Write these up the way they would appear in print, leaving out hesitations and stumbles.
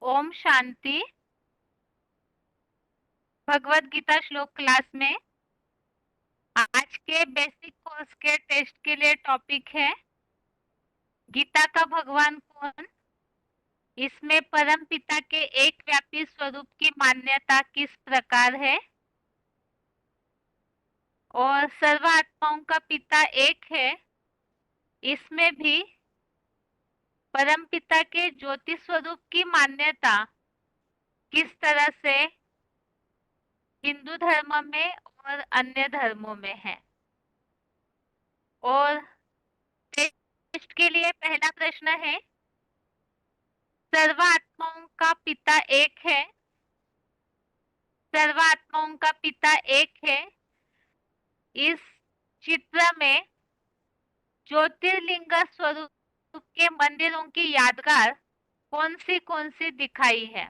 ओम शांति। भगवत गीता श्लोक क्लास में आज के बेसिक कोर्स के टेस्ट के लिए टॉपिक है गीता का भगवान कौन। इसमें परम पिता के एक व्यापी स्वरूप की मान्यता किस प्रकार है और सर्व आत्माओं का पिता एक है। इसमें भी परम पिता के ज्योति स्वरूप की मान्यता किस तरह से हिंदू धर्म में और अन्य धर्मों में है। और टेस्ट के लिए पहला प्रश्न है, सर्व आत्माओं का पिता एक है। सर्व आत्माओं का पिता एक है। इस चित्र में ज्योतिर्लिंग स्वरूप के मंदिरों की यादगार कौन सी दिखाई है।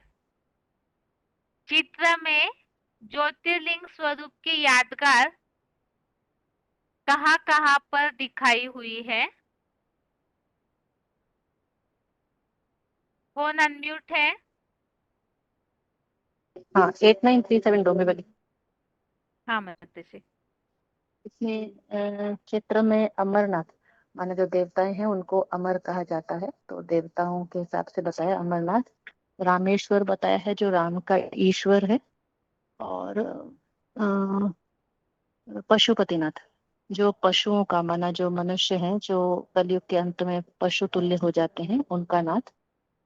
चित्र में ज्योतिर्लिंग स्वरूप की यादगार कहाँ कहाँ पर दिखाई हुई है। फोन अनम्यूट है। हाँ 8937 डोंबिवली। हाँ माता जी। इसमें चित्र में अमरनाथ माने जो देवताएं हैं उनको अमर कहा जाता है, तो देवताओं के हिसाब से बताया अमरनाथ। रामेश्वर बताया है जो राम का ईश्वर है। और पशुपतिनाथ जो पशुओं का माना जो मनुष्य हैं जो कलयुग के अंत में पशु तुल्य हो जाते हैं उनका नाथ।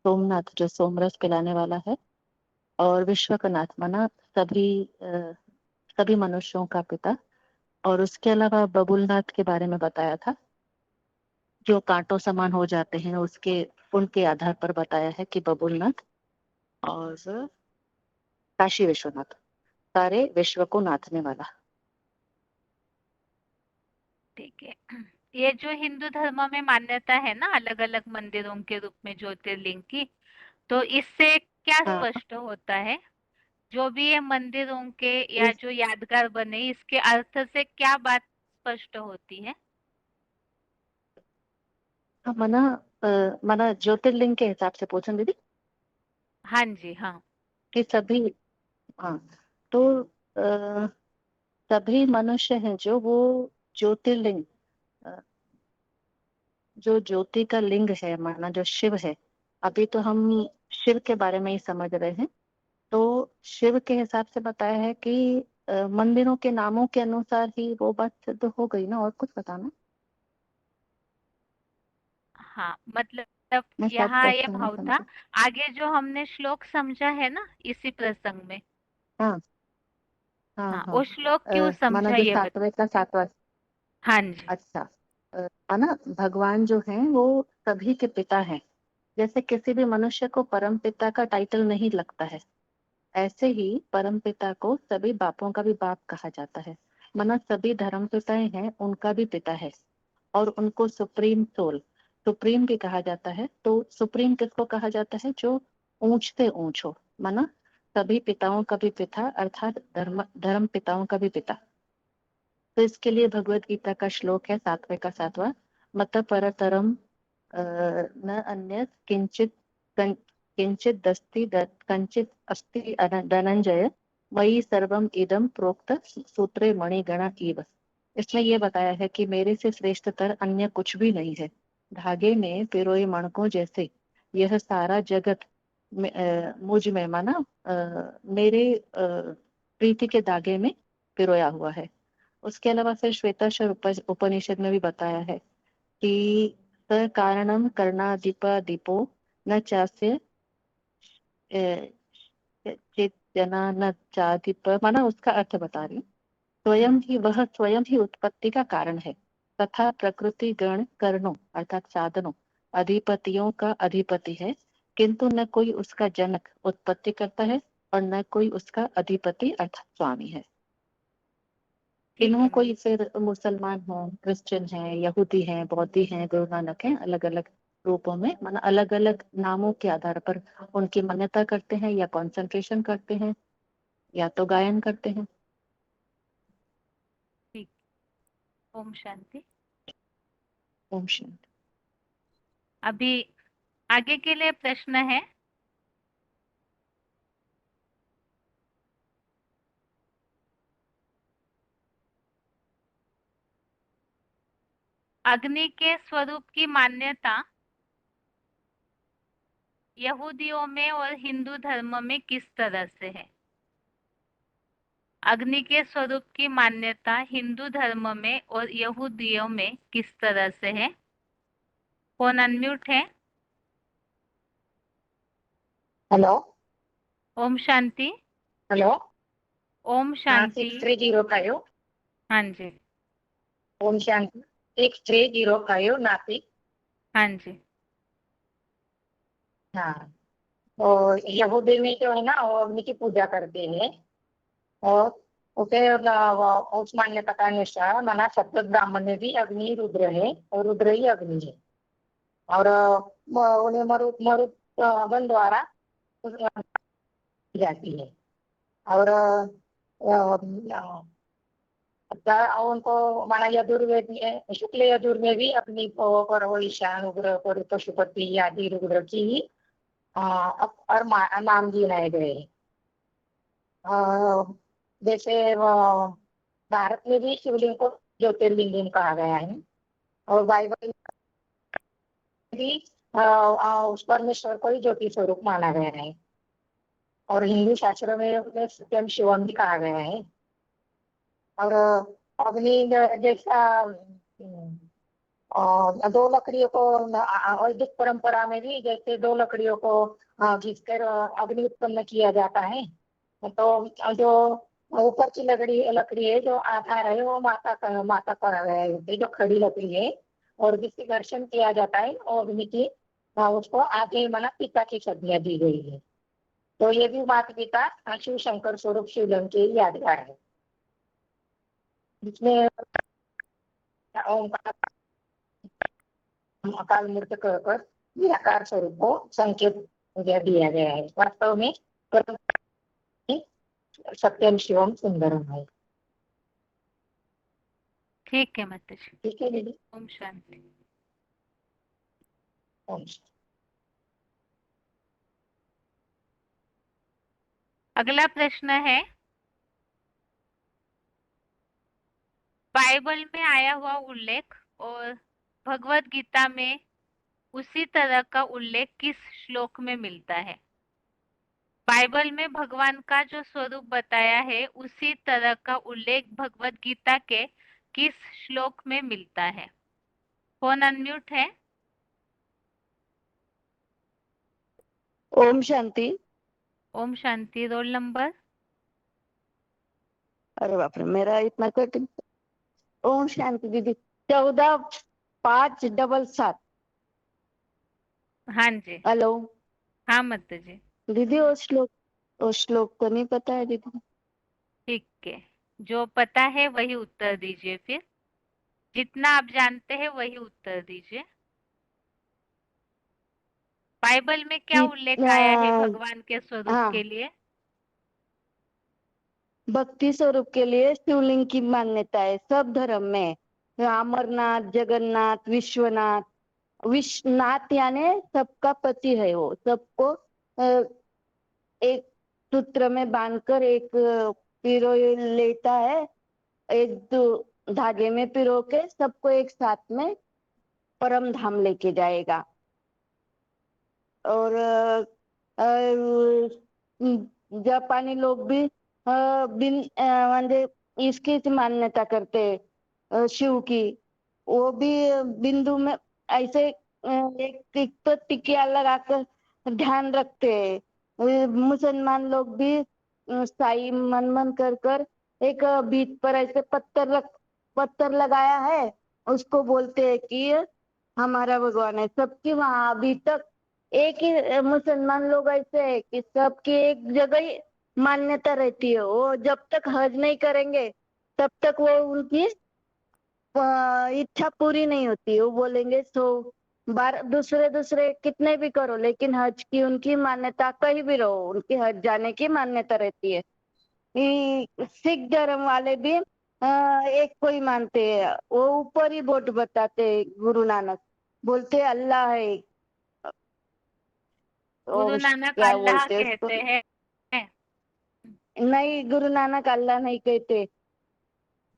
सोमनाथ जो सोमरस पिलाने वाला है। और विश्वकनाथ माना सभी मनुष्यों का पिता। और उसके अलावा बबुलनाथ के बारे में बताया था जो कांटों समान हो जाते हैं, उसके उनके आधार पर बताया है कि बबुलनाथ। और काशी विश्वनाथ सारे विश्व को नाथने वाला। ठीक है। ये जो हिंदू धर्म में मान्यता है ना अलग अलग मंदिरों के रूप में ज्योतिर्लिंग की, तो इससे क्या हाँ स्पष्ट होता है। जो भी ये मंदिरों के या इस जो यादगार बने इसके अर्थ से क्या बात स्पष्ट होती है। मना मना ज्योतिर्लिंग के हिसाब से पूछन दीदी हाँ जी हाँ। कि सभी। हाँ तो सभी मनुष्य हैं जो वो ज्योतिर्लिंग अ, जो ज्योति का लिंग है माना जो शिव है। अभी तो हम शिव के बारे में ही समझ रहे हैं। तो शिव के हिसाब से बताया है कि मंदिरों के नामों के अनुसार ही वो बात सिद्ध हो गई ना, और कुछ बताना। हाँ मतलब मैं शायद यहाँ ये क्वेश्चन नहीं भाव था। समझी। आगे जो हमने श्लोक समझा है ना इसी प्रसंग में। हाँ हाँ हाँ हाँ। वो श्लोक क्यों माना समझा जो ये सातवें का सातवां। हाँ जी। अच्छा। माना भगवान जो है वो सभी के पिता हैं। जैसे किसी भी मनुष्य को परम पिता का टाइटल नहीं लगता है, ऐसे ही परम पिता को सभी बापों का भी बाप कहा जाता है। माना सभी धर्म पिताएं हैं उनका भी पिता है। और उनको सुप्रीम सोल सुप्रीम भी कहा जाता है। तो सुप्रीम किसको कहा जाता है जो ऊंच से ऊंच हो। माना सभी पिताओं का भी पिता अर्थात धर्म धर्म पिताओं का भी पिता। तो इसके लिए भगवत गीता का श्लोक है सातवें का सातवां। मत परतरम न अन्य किंचित दस्ति कंचित अस्ति धनंजय वही सर्वम इदम प्रोक्त सूत्रे मणिगणा इव। इसमें यह बताया है कि मेरे से श्रेष्ठतर अन्य कुछ भी नहीं है। धागे में पिरोए मणकों जैसे यह सारा जगत मुझ में माना मेरे प्रीति के धागे में पिरोया हुआ है। उसके अलावा फिर श्वेताश्वर उपनिषद में भी बताया है कि स कारणम कर्णाधिपो न चास्य चितना न चाधिप माना उसका अर्थ बता रही हूँ। स्वयं ही उत्पत्ति का कारण है तथा प्रकृति गण कर्णों अर्थात साधनों अधिपतियों का अधिपति है, किंतु न कोई उसका जनक उत्पत्ति करता है और न कोई उसका अधिपति अर्थात स्वामी है। ठीक इनमें है कोई फिर मुसलमान हो, क्रिश्चियन है, यहूदी हैं, बौद्धि हैं, गुरु नानक हैं, अलग अलग रूपों में माना अलग अलग नामों के आधार पर उनकी मान्यता करते हैं या कंसंट्रेशन करते हैं या तो गायन करते हैं। ठीक। ओम शांति। ओम शांति। अभी आगे के लिए प्रश्न है, अग्नि के स्वरूप की मान्यता यहूदियों में और हिंदू धर्म में किस तरह से है? अग्नि के स्वरूप की मान्यता हिंदू धर्म में और यहूदियों में किस तरह से है? फोन अनम्यूट है। हेलो। ओम शांति। हेलो। ओम हाँ, शांति। 630 हाँ जी। ओम शांति। 630 नासिक। हाँ जी। हाँ, और यहूदी में जो है ना वो अग्नि की पूजा करते हैं। और उसे उस मान्यता का अनुसार माना सप्त ब्राह्मण में भी अग्नि रुद्र है और रुद्र ही अग्नि है। और उन्हें मरुत मरुत वन द्वारा की जाती है। और उनको माना यजुर्वेद में शुक्ल यजुर् में भी अपनी पर वो ईशान उग्र पर पशुपति आदि रुद्र की ही और नाम गिनाए गए हैं। जैसे भारत में भी शिवलिंग को ज्योतिर्लिंग कहा गया है। और बाइबल में भी उस परमेश्वर को ही ज्योति स्वरूप माना गया है। और हिंदू शास्त्रों में स्वयं शिवम भी कहा गया है। और अग्नि जैसा और दो लकड़ियों को वैदिक परंपरा में भी जैसे दो लकड़ियों को घिसकर अग्नि उत्पन्न किया जाता है। तो जो ऊपर की लकड़ी लकड़ी है जो आधार है वो माता का है जो खड़ी लकड़ी है। और जिससे घर्षण किया जाता है और अग्नि की उसको आगे माना पिता की संज्ञा दी गई है। तो ये भी माता पिता शिव शंकर स्वरूप शिवलिंग के यादगार है जिसमें ओंकार अकाल मूर्त कहकर निराकार स्वरूप को संकेत दिया गया है। वास्तव में परम सत्यम शिवम सुंदरम है। ठीक है माता जी। ठीक है दीदी। ओम शांति। ओम। अगला प्रश्न है, बाइबल में आया हुआ उल्लेख और भगवत गीता में उसी तरह का उल्लेख किस श्लोक में मिलता है? बाइबल में भगवान का जो स्वरूप बताया है उसी तरह का उल्लेख भगवत गीता के किस श्लोक में मिलता है? फोन अनम्यूट है। ओम शांति। ओम शांति। Roll number? अरे बाप रे, मेरा इतना कठिन। ओम शांति दीदी। 14,577। हाँ जी। हेलो हाँ माता जी। दीदी, वो श्लोक तो नहीं पता है दीदी। ठीक है, जो पता है वही उत्तर दीजिए। फिर जितना आप जानते हैं वही उत्तर दीजिए। बाइबल में क्या उल्लेख आया है भगवान के स्वरूप हाँ, के लिए? भक्ति स्वरूप के लिए शिवलिंग की मान्यता है सब धर्म में। अमरनाथ, जगन्नाथ, विश्वनाथ। विश्वनाथ यानी सबका पति है। वो सबको एक सूत्र में बांधकर एक पिरो लेता है। एक धागे में पिरो के सबको एक साथ में परम धाम लेके जाएगा। और जापानी लोग भी म्हणजे इसकी मान्यता करते हैं शिव की। वो भी बिंदु में ऐसे एक तो टिकिया लगाकर ध्यान रखते हैं। मुसलमान लोग भी साई मन मन कर कर एक बीच पर ऐसे पत्थर लगाया है। उसको बोलते हैं कि हमारा भगवान है। सबकी वहां अभी तक एक ही मुसलमान लोग ऐसे है कि सबकी एक जगह ही मान्यता रहती है। वो जब तक हज नहीं करेंगे तब तक वो उनकी इच्छा पूरी नहीं होती। वो बोलेंगे 100 बार दूसरे दूसरे कितने भी करो, लेकिन हज की उनकी मान्यता, कहीं भी रहो उनकी हज जाने की मान्यता रहती है। सिख धर्म वाले भी एक को ही मानते हैं। वो ऊपर ही बोट बताते हैं, गुरु नानक बोलते अल्लाह है। गुरु और नानक क्या अल्लाह बोलते हैं उसको? कहते हैं। नहीं, गुरु नानक अल्लाह नहीं कहते।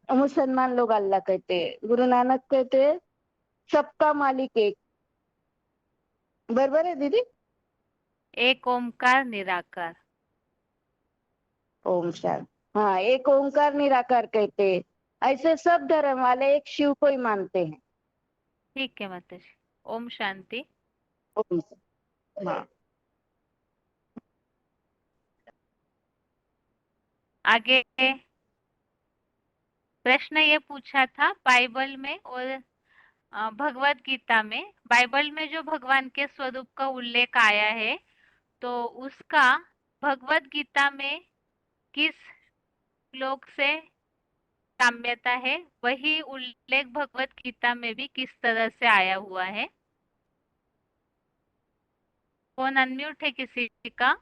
मुसलमान लोग अल्लाह कहते हैं, गुरु नानक कहते हैं सबका मालिक एक। बरोबर है दीदी? एक ओमकार निराकार। ओम शांति। हाँ, एक ओंकार निराकार कहते हैं। ऐसे सब धर्म वाले एक शिव को ही मानते हैं। ठीक है माता जी। ओम शांति। ओम शांति। हाँ। आगे प्रश्न ये पूछा था बाइबल में और भगवत गीता में। बाइबल में जो भगवान के स्वरूप का उल्लेख आया है तो उसका भगवत गीता में किस श्लोक से साम्यता है, वही उल्लेख भगवत गीता में भी किस तरह से आया हुआ है। फोन अनम्यूट है किसी का?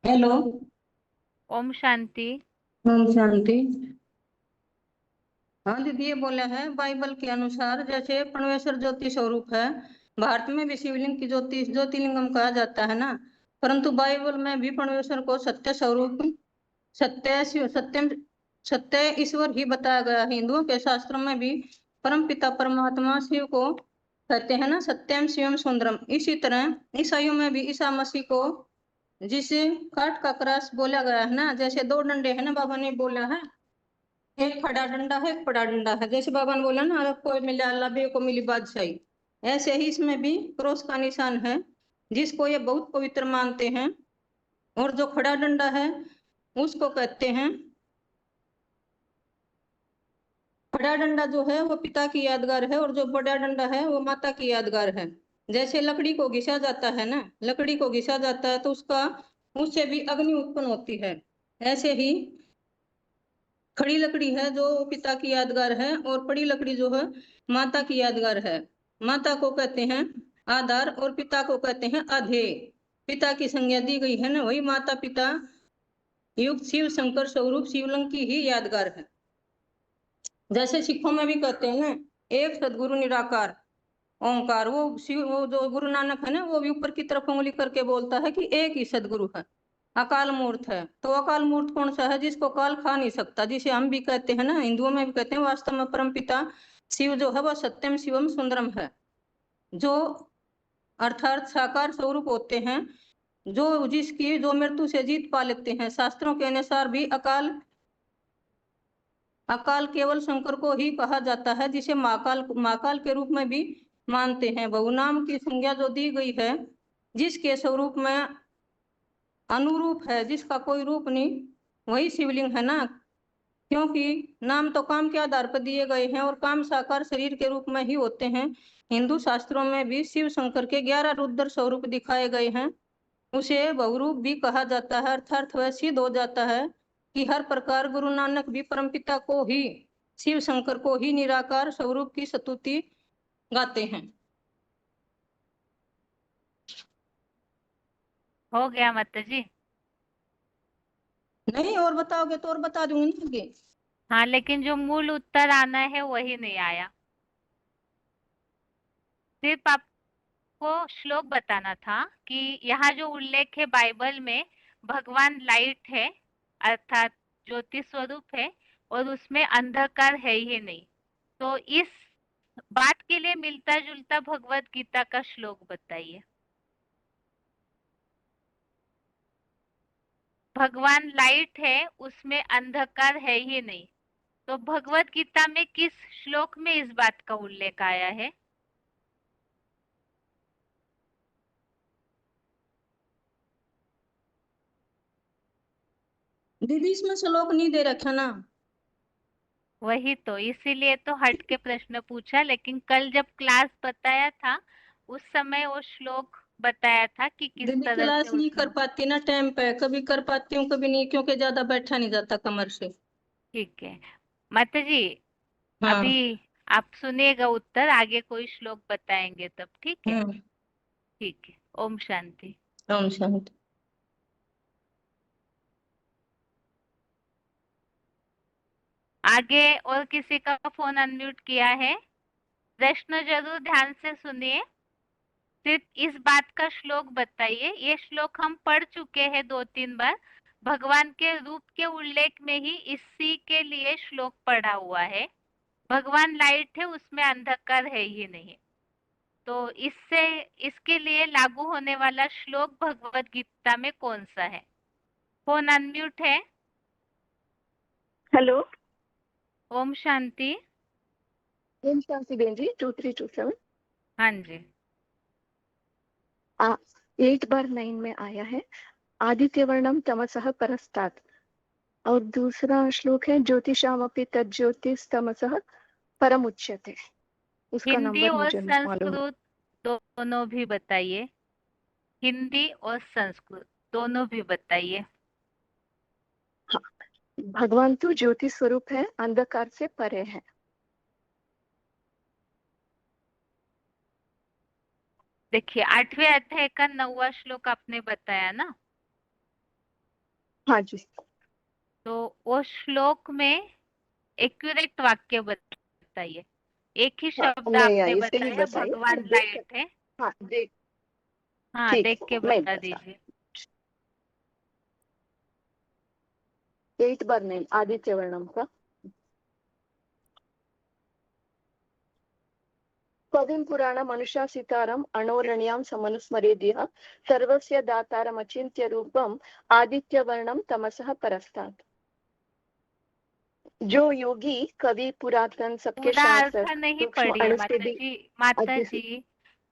हेलो। ओम शांति। ओम शांति। हाँ दीदी, ये बोला है बाइबल के अनुसार जैसे परमेश्वर ज्योति स्वरूप है, भारत में भी शिवलिंग की ज्योति ज्योतिर्लिंगम कहा जाता है ना, परंतु बाइबल में भी परमेश्वर को सत्य स्वरूप, सत्यम सत्य ईश्वर ही बताया गया है। हिंदुओं के शास्त्रों में भी परम पिता परमात्मा शिव को कहते हैं ना, सत्यम शिवम सुंदरम। इसी तरह ईसाइयों में भी ईसा मसीह को जिसे काट का क्रॉस बोला गया है ना, जैसे दो डंडे हैं ना, बाबा ने बोला है एक खड़ा डंडा है एक बड़ा डंडा है, जैसे बाबा ने बोला ना अरब को मिला अल्लाह, बे को मिली बादशाही, ऐसे ही इसमें भी क्रॉस का निशान है जिसको ये बहुत पवित्र मानते हैं। और जो खड़ा डंडा है उसको कहते हैं, खड़ा डंडा जो है वो पिता की यादगार है और जो बड़ा डंडा है वो माता की यादगार है। जैसे लकड़ी को घिसा जाता है ना, लकड़ी को घिसा जाता है तो उससे भी अग्नि उत्पन्न होती है। ऐसे ही खड़ी लकड़ी है जो पिता की यादगार है और बड़ी लकड़ी जो है माता की यादगार है। माता को कहते हैं आधार और पिता को कहते हैं आधेय। पिता की संज्ञा दी गई है ना, वही माता पिता युक्त शिव शंकर स्वरूप शिवलिंग की ही यादगार है। जैसे सिखों में भी कहते हैं ना, एक सदगुरु निराकार ओंकार, वो शिव, वो जो गुरु नानक है ना, वो भी ऊपर की तरफ उंगली करके बोलता है कि एक ही सदगुरु है। अकाल मूर्त है, तो अकाल मूर्त कौन सा है? जिसको काल खा नहीं सकता, जिसे हम भी कहते हैं ना, हिंदुओं में भी कहते हैं। वास्तव में परम पिता शिव जो है वह सत्यम शिवम सुंदरम है, जो अर्थात साकार स्वरूप होते हैं, जिसकी जो मृत्यु से जीत पा लेते हैं। शास्त्रों के अनुसार भी अकाल केवल शंकर को ही कहा जाता है, जिसे महाकाल के रूप में भी मानते हैं। बहु नाम की संज्ञा जो दी गई है, जिसके स्वरूप में अनुरूप है, जिसका कोई रूप नहीं, वही शिवलिंग है ना। क्योंकि नाम तो काम के आधार पर दिए गए हैं और काम साकार शरीर के रूप में ही होते हैं। हिंदू शास्त्रों में भी शिव शंकर के 11 रुद्र स्वरूप दिखाए गए हैं। उसे बहुरूप भी कहा जाता है, अर्थात वह सिद्ध हो जाता है कि हर प्रकार गुरु नानक भी परमपिता को ही, शिव शंकर को ही निराकार स्वरूप की स्तुति गाते हैं। हो गया माता जी? नहीं और बताओगे तो और बता दूंगी ना आगे। हाँ, लेकिन जो मूल उत्तर आना है वही नहीं आया। सिर्फ आपको श्लोक बताना था कि यहाँ जो उल्लेख है बाइबल में, भगवान लाइट है अर्थात ज्योति स्वरूप है और उसमें अंधकार है ही नहीं। तो इस बात के लिए मिलता जुलता भगवत गीता का श्लोक बताइए। भगवान लाइट है, उसमें अंधकार है ही नहीं, तो भगवत गीता में किस श्लोक में इस बात का उल्लेख आया है? दीदी इसमें श्लोक नहीं दे रखा ना। वही तो, इसीलिए तो हट के प्रश्न पूछा। लेकिन कल जब क्लास बताया था उस समय वो श्लोक बताया था कि किस दीदी तरह से क्लास नहीं कर उसमें। पाती ना टाइम पे, कभी कर पाती हूँ कभी नहीं, क्योंकि ज्यादा बैठा नहीं जाता कमर से। ठीक है माता जी, हाँ। अभी आप सुनिएगा उत्तर, आगे कोई श्लोक बताएंगे तब। ठीक है? हम्म। ठीक है। ओम शांति। ओम शांति। आगे और किसी का फोन अनम्यूट किया है? प्रश्न जरूर ध्यान से सुनिए। सिर्फ इस बात का श्लोक बताइए। ये श्लोक हम पढ़ चुके हैं 2-3 बार। भगवान के रूप के उल्लेख में ही इसी के लिए श्लोक पढ़ा हुआ है। भगवान लाइट है, उसमें अंधकार है ही नहीं। तो इसके लिए लागू होने वाला श्लोक भगवत गीता में कौन सा है? फोन अनम्यूट है। हेलो, ओम शांति। ओम शांति बहन जी, 2327 हाँ जी। 8/9 में आया है, आदित्य वर्णम तमसः परस्तात्। और दूसरा श्लोक है ज्योतिषामपि तज्ज्योतिस्तमसः परमुच्यते। उसका हिंदी नंबर और मुझे मालूम। संस्कृत दोनों भी बताइए। हिंदी और संस्कृत दोनों भी बताइए। भगवान तो ज्योति स्वरूप है, अंधकार से परे है। देखिए 8वें अध्याय का 9वां श्लोक आपने बताया ना, हाँ जी। तो वो श्लोक में एक्यूरेट वाक्य बताइए। एक ही हाँ, शब्द मैं आपने इसे ही बताया, बताइए, भगवान लाइट है। हाँ देख, हाँ, ठीक देख है, के मैं बता बता। दीजिए। 8/9 आदित्य वर्णम का। कविं पुराण मनुष्या सीतारम अणोरणीयां समनुस्मरेद्य सर्वस्य दातारमचिन्त्य रूपम आदित्य वर्णम तमसः परस्तात्। जो योगी कवि पुरातन सबके पूरा शास्त्र अर्थ नहीं सूक्ष्म पढ़िए माता अणुस्थिति जी, माता अध्ययन। जी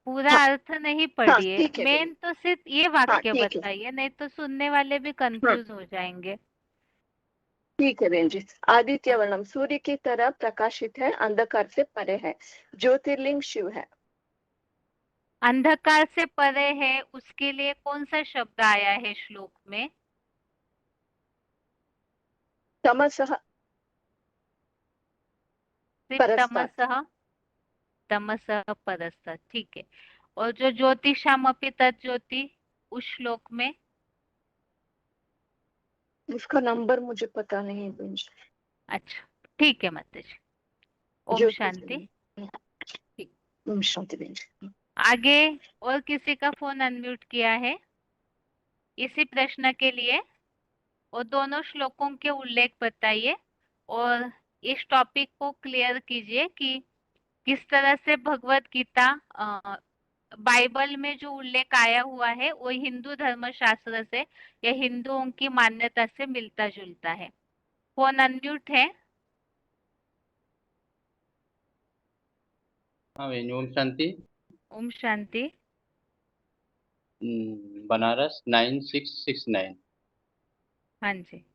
पूरा हाँ अर्थ नहीं हाँ, पढ़िए, ठीक है बहन। मेन तो सिर्फ ये हाँ वाक्य ठीक है। बताइए, नहीं तो सुनने वाले भी हाँ कंफ्यूज हो जाएंगे। ठीक है बहन जी। आदित्य वर्णम सूर्य की तरह प्रकाशित है, अंधकार से परे है, ज्योतिर्लिंग शिव है। अंधकार से परे है, उसके लिए कौन सा शब्द आया है श्लोक में? तमसः सिर्फ परस्तात्। तमसः, तमसः परस्तात्, ठीक है। और जो ज्योतिषामपि तज्ज्योति उस श्लोक में? उसका नंबर मुझे पता नहीं है बहन जी। अच्छा, ठीक है माता जी। ओम शांति। ज्योतिर्लिंग। ठीक। ओम शांति बहन जी। आगे और किसी का फोन अनम्यूट किया है इसी प्रश्न के लिए? और दोनों श्लोकों के उल्लेख बताइए और इस टॉपिक को क्लियर कीजिए कि किस तरह से भगवत गीता बाइबल में जो उल्लेख आया हुआ है वो हिंदू धर्म शास्त्र से या हिंदुओं की मान्यता से मिलता जुलता है। फोन अनम्यूट है। हाँ बहन, ओम शांति। ओम शांति। बनारस 9669। हाँ जी।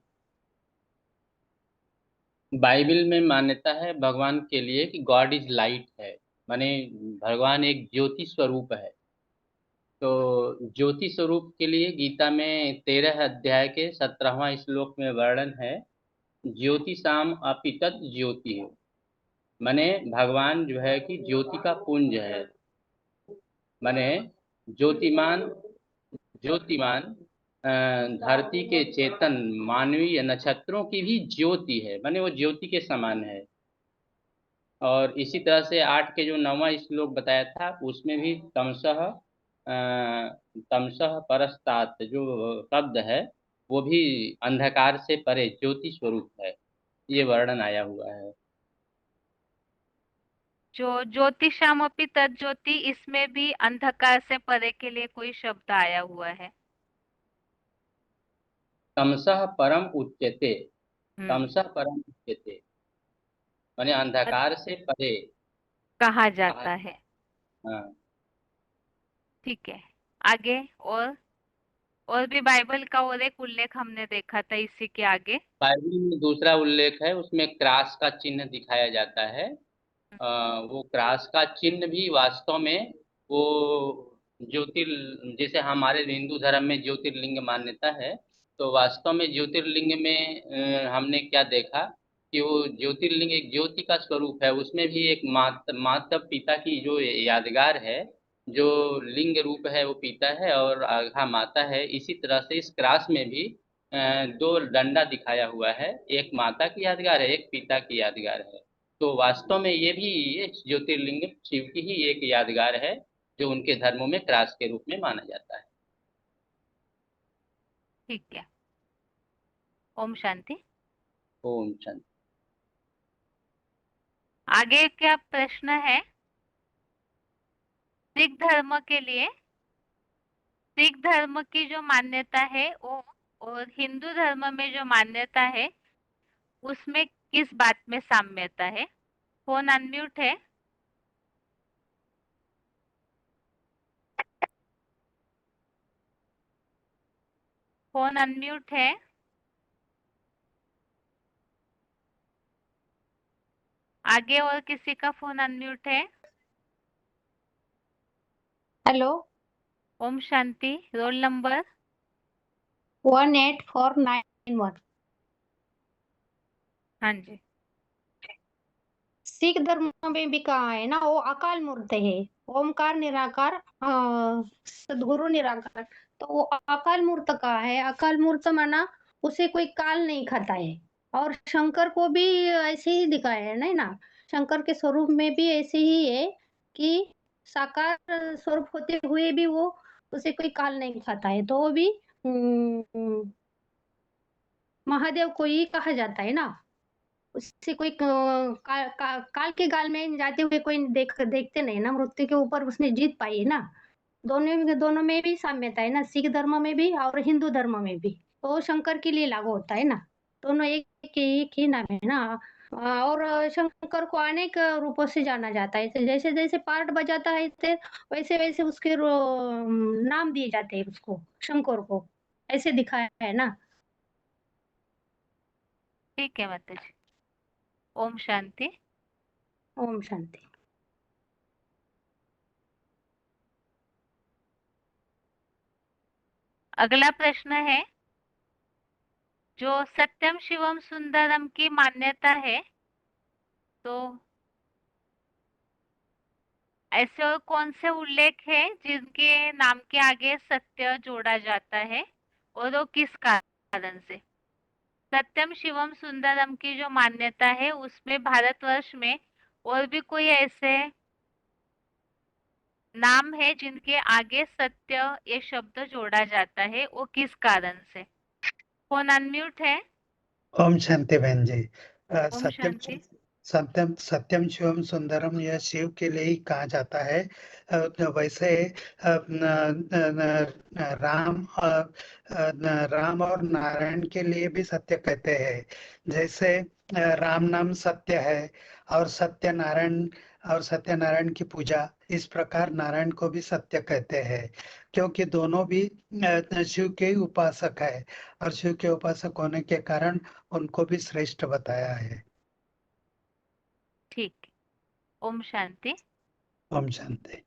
बाइबल में मान्यता है भगवान के लिए कि गॉड इज लाइट है, माने भगवान एक ज्योति स्वरूप है। तो ज्योति स्वरूप के लिए गीता में 13 अध्याय के 17वां श्लोक में वर्णन है, ज्योति शाम अपि तत् ज्योति है। माने भगवान जो है कि ज्योति का पुंज है, माने ज्योतिमान ज्योतिमान धरती के चेतन मानवीय नक्षत्रों की भी ज्योति है, माने वो ज्योति के समान है। और इसी तरह से 8 के जो 9वां श्लोक बताया था उसमें भी तमसः परस्तात् जो शब्द है वो भी अंधकार से परे ज्योति स्वरूप है, ये वर्णन आया हुआ है। जो ज्योतिषामपि तज्ज्योति, इसमें भी अंधकार से परे के लिए कोई शब्द आया हुआ है? तमसः परम उच्यते, हम्म, तमसः परम उच्यते माने अंधकार से परे कहा कहा। जाता है। हाँ, ठीक है। आगे और भी बाइबल का और एक उल्लेख हमने देखा था इसी के आगे। बाइबल में दूसरा उल्लेख है, उसमें क्रास का चिन्ह दिखाया जाता है। वो क्रास का चिन्ह भी वास्तव में वो ज्योतिर जैसे हमारे हिंदू धर्म में ज्योतिर्लिंग मान्यता है, तो वास्तव में ज्योतिर्लिंग में हमने क्या देखा कि वो ज्योतिर्लिंग एक ज्योति का स्वरूप है, उसमें भी एक माता पिता की जो यादगार है, जो लिंग रूप है वो पिता है और आघा माता है। इसी तरह से इस क्रास में भी दो डंडा दिखाया हुआ है, एक माता की यादगार है, एक पिता की यादगार है। तो वास्तव में ये भी ये ज्योतिर्लिंग शिव की ही एक यादगार है, जो उनके धर्मों में क्रास के रूप में माना जाता है। ठीक है। ओम शांति। ओम शांति। आगे क्या प्रश्न है? सिख धर्म के लिए सिख धर्म की जो मान्यता है वो और हिंदू धर्म में जो मान्यता है उसमें किस बात में साम्यता है? फोन अनम्यूट है। फोन अनम्यूट है। आगे और किसी का फोन अनम्यूट है? हेलो। ओम शांति। Roll number 18491। हाँ जी। सिख धर्म में भी कहा है ना, वो अकाल मूर्त है, ओमकार निराकार, सदगुरु निराकार। तो वो अकाल मूर्त का है। अकाल मूर्त माना उसे कोई काल नहीं खाता है। और शंकर को भी ऐसे ही दिखाया है नहीं ना, शंकर के स्वरूप में भी ऐसे ही है कि साकार स्वरूप होते हुए भी वो उसे कोई काल नहीं खाता है। तो वो भी महादेव को ही कहा जाता है ना। उससे कोई काल के गाल में जाते हुए कोई देखते नहीं ना, मृत्यु के ऊपर उसने जीत पाई है ना। दोनों में भी साम्यता है ना, सिख धर्म में भी और हिंदू धर्म में भी। तो शंकर के लिए लागू होता है ना, दोनों एक ही नाम है ना। और शंकर को अनेक रूपों से जाना जाता है। जैसे जैसे पार्ट बजाता है वैसे वैसे उसके नाम दिए जाते हैं उसको, शंकर को ऐसे दिखाया है ना। ठीक है माता जी। ओम शांति। ओम शांति। अगला प्रश्न है, जो सत्यम शिवम सुंदरम की मान्यता है, तो ऐसे और कौन से उल्लेख है जिनके नाम के आगे सत्य जोड़ा जाता है और वो किस कारण से? सत्यम शिवम सुंदरम की जो मान्यता है उसमें भारतवर्ष में और भी कोई ऐसे नाम है जिनके आगे सत्य ये शब्द जोड़ा जाता है, वो किस कारण से? फोन अनम्यूट है। ओम शांति बहन जी। ओम शांति। सत्यम शिवम सुंदरम यह शिव के लिए ही कहा जाता है। वैसे राम और नारायण के लिए भी सत्य कहते हैं। जैसे राम नाम सत्य है और सत्यनारायण की पूजा, इस प्रकार नारायण को भी सत्य कहते हैं, क्योंकि दोनों भी शिव के ही उपासक है और शिव के उपासक होने के कारण उनको भी श्रेष्ठ बताया है। ठीक। ओम शांति। ओम शांति।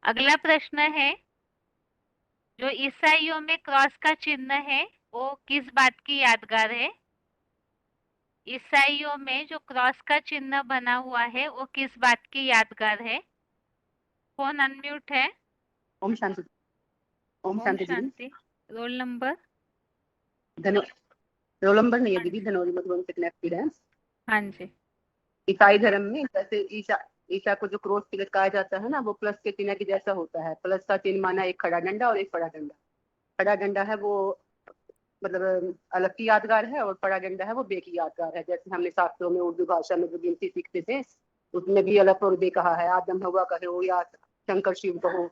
अगला प्रश्न है, जो ईसाइयों में क्रॉस का चिन्ह है वो किस बात की यादगार है? ईसाइयों में जो क्रॉस का चिन्ह बना हुआ है वो किस बात की यादगार है? फोन अनम्यूट है। ओम शांति। ओम ओम शांति दीदी। शांति। रोल नंबर रोल नंबर नहीं है दीदी, धनौरी मधुबन से कनेक्टेड है। हाँ जी। ईसाई धर्म में जैसे ईसा को जो क्रॉस चिन्ह कहा जाता है ना, वो प्लस के चिन्ह की जैसा होता है। प्लस का चिन्ह माना एक खड़ा डंडा और एक बड़ा डंडा। खड़ा डंडा है वो मतलब अलग की यादगार है, और बड़ा डंडा है वो बे की यादगार है। जैसे हमने शास्त्रों में उर्दू भाषा में जो गिनती सीखते थे उसमें भी अलग और बे कहा है। आदम हवा कहो या शंकर शिव कहो,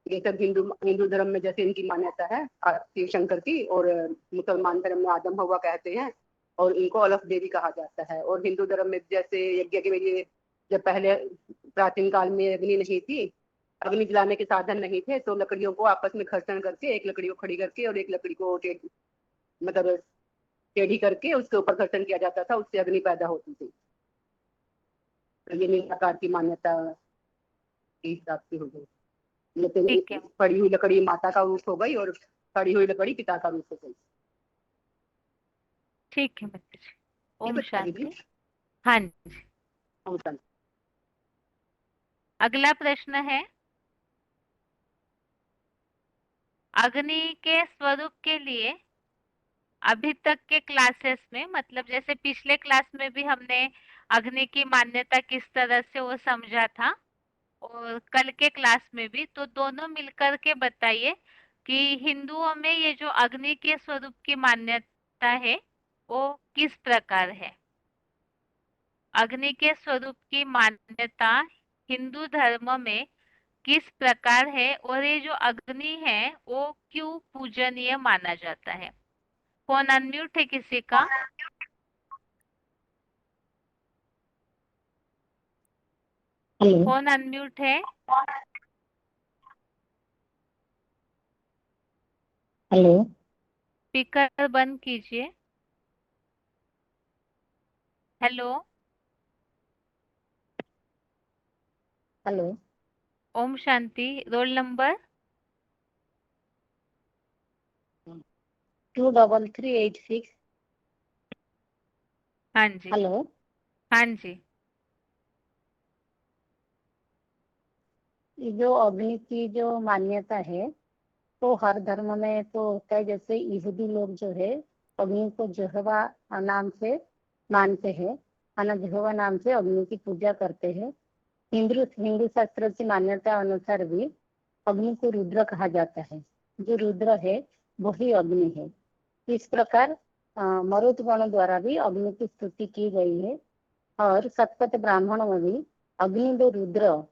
ये सब हिंदू धर्म में जैसे इनकी मान्यता है शिव शंकर की, और मुसलमान धर्म में आदम हवा कहते हैं और इनको अलग बे भी कहा जाता है। और हिंदू धर्म में जैसे यज्ञ के लिए जब पहले प्राचीन काल में अग्नि नहीं थी, अग्नि जलाने के साधन नहीं थे, तो लकड़ियों को आपस में घर्षण करके एक लकड़ी को खड़ी करके और एक लकड़ी को मतलब टेढ़ी करके उसके ऊपर घर्षण किया जाता था, उससे अग्नि पैदा होती थी। तो ये निराकार की मान्यता के हिसाब से हो गई। ठीक है। पड़ी हुई लकड़ी माता का रूप हो गई और खड़ी हुई लकड़ी पिता का रूप हो गई। ठीक है माता जी। ओम ठीक है दीदी। शांति। हाँ जी। ओम शांति। अगला प्रश्न है, अग्नि के स्वरूप के लिए अभी तक के क्लासेस में, मतलब जैसे पिछले क्लास में भी हमने अग्नि की मान्यता किस तरह से वो समझा था, और कल के क्लास में भी, तो दोनों मिलकर के बताइए कि हिंदुओं में ये जो अग्नि के स्वरूप की मान्यता है वो किस प्रकार है। अग्नि के स्वरूप की मान्यता हिंदू धर्म में किस प्रकार है और ये जो अग्नि है वो क्यों पूजनीय माना जाता है। फोन अनम्यूट है किसी का? हेलो फोन अनम्यूट है? हेलो स्पीकर बंद कीजिए। हेलो, हेलो ओम शांति। Roll number 23386। हाँ जी, हेलो हाँ जी। ये जो अग्नि की जो मान्यता है तो हर धर्म में तो होता है। जैसे यहूदी लोग जो है अग्नि को यहोवा नाम से मानते हैं, यहोवा नाम से अग्नि की पूजा करते हैं। हिंदू शास्त्रों की मान्यता अनुसार भी अग्नि को रुद्र कहा जाता है। जो रुद्र है वही अग्नि है। इस प्रकार मरुत गण द्वारा भी अग्नि की स्तुति की गई है। और सतपथ ब्राह्मण में भी अग्नि दो रुद्र,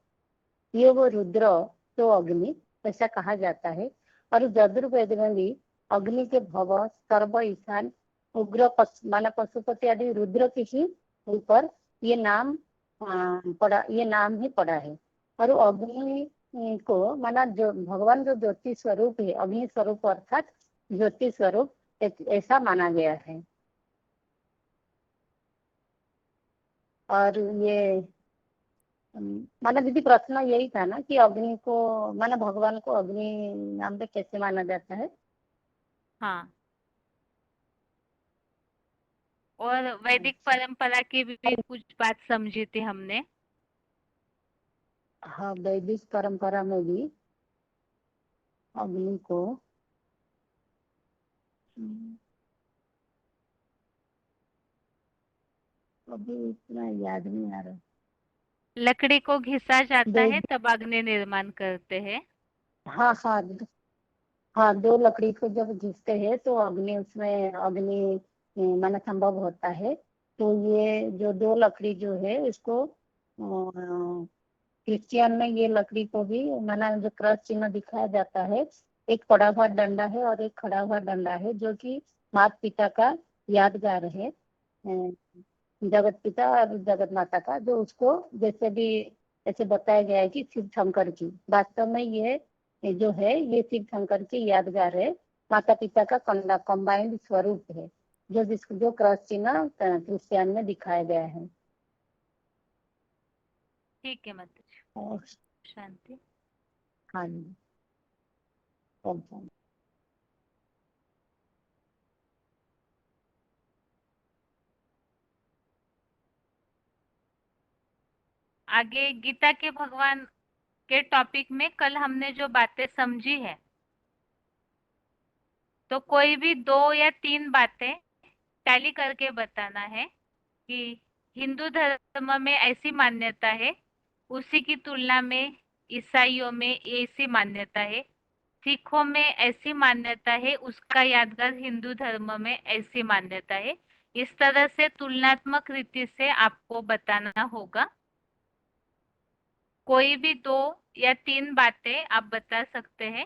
ये वो रुद्र तो अग्नि, ऐसा कहा जाता है। और यजुर्वेद में भी अग्नि के भव, सर्व, ईशान, उग्र, माना पशुपति आदि रुद्र के ही ऊपर ये नाम पड़ा, ये नाम ही पड़ा है। और अग्नि को माना जो भगवान जो ज्योति स्वरूप है, अग्नि स्वरूप अर्थात ज्योति स्वरूप ऐसा माना गया है। और ये माना दीदी प्रश्न यही था ना कि अग्नि को माना भगवान को अग्नि नाम पे कैसे माना जाता है। हाँ, और वैदिक परंपरा की भी कुछ बात समझी थी हमने। हाँ, वैदिक परंपरा में भी अग्नि को अभी इतना याद नहीं आ रहा। लकड़ी को घिसा जाता है वेद तब अग्नि निर्माण करते हैं। हाँ हाँ हाँ, दो लकड़ी को जब घिसते हैं तो अग्नि, उसमें अग्नि माना संभव होता है। तो ये जो दो लकड़ी जो है इसको क्रिश्चियन में ये लकड़ी को भी माना जो क्रॉस चिन्ह दिखाया जाता है। एक पड़ा हुआ डंडा है और एक खड़ा हुआ डंडा है जो कि माता पिता का यादगार है। जगत पिता और जगत माता का, जो उसको जैसे भी ऐसे बताया गया है कि शिव शंकर की, वास्तव में ये जो है ये शिव शंकर की यादगार है। माता पिता का कंबाइंड स्वरूप है जो क्रॉस चिन्ह क्रिश्चियन में दिखाया गया है। ठीक है माता जी, और शांति। हाँ जी, ओम शांति। आगे गीता के भगवान के टॉपिक में कल हमने जो बातें समझी है, तो कोई भी 2 या 3 बातें टैली करके बताना है कि हिंदू धर्म में ऐसी मान्यता है, उसी की तुलना में ईसाइयों में ऐसी मान्यता है, सिखों में ऐसी मान्यता है, उसका यादगार हिंदू धर्म में ऐसी मान्यता है। इस तरह से तुलनात्मक रीति से आपको बताना होगा। कोई भी 2 या 3 बातें आप बता सकते हैं।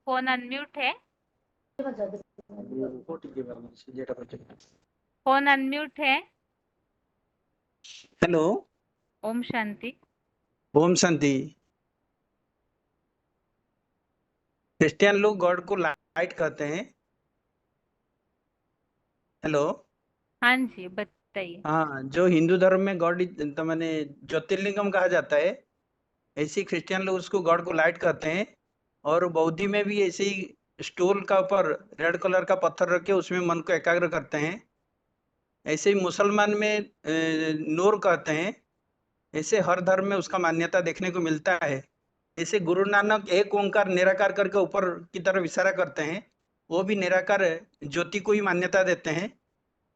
फोन अनम्यूट है? फोन अनम्यूट है? हेलो, ओम शांति। ओम शांति। क्रिश्चियन लोग गॉड को लाइट कहते हैं। हेलो। हाँ जी, बताइए। हाँ, जो हिंदू धर्म में गॉड तो मैंने ज्योतिर्लिंगम कहा जाता है, ऐसे क्रिश्चियन लोग उसको गॉड को लाइट कहते हैं। और बौद्धि में भी ऐसे ही स्टूल का ऊपर रेड कलर का पत्थर रख के उसमें मन को एकाग्र करते हैं। ऐसे ही मुसलमान में नूर कहते हैं। ऐसे हर धर्म में उसका मान्यता देखने को मिलता है। ऐसे गुरु नानक एक ओंकार निराकार करके ऊपर की तरफ इशारा करते हैं, वो भी निराकार ज्योति को ही मान्यता देते हैं।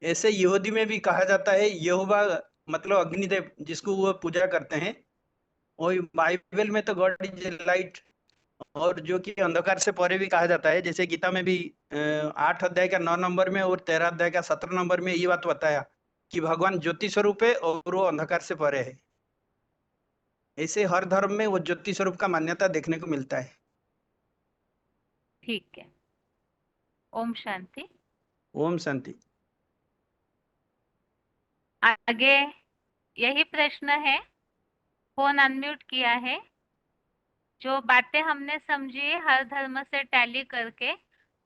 ऐसे यहूदी में भी कहा जाता है यहोवा मतलब अग्निदेव, जिसको वो पूजा करते हैं। वही बाइबल में तो गॉड इज लाइट, और जो कि अंधकार से परे भी कहा जाता है। जैसे गीता में भी 8 अध्याय का 9 नंबर में और 13 अध्याय का 17 नंबर में ये बात बताया कि भगवान ज्योति स्वरूप है और वो अंधकार से परे है। ऐसे हर धर्म में वो ज्योति स्वरूप का मान्यता देखने को मिलता है। ठीक है, ओम शांति। ओम शांति। आगे यही प्रश्न है, फोन अनम्यूट किया है। जो बातें हमने समझी हर धर्म से टैली करके,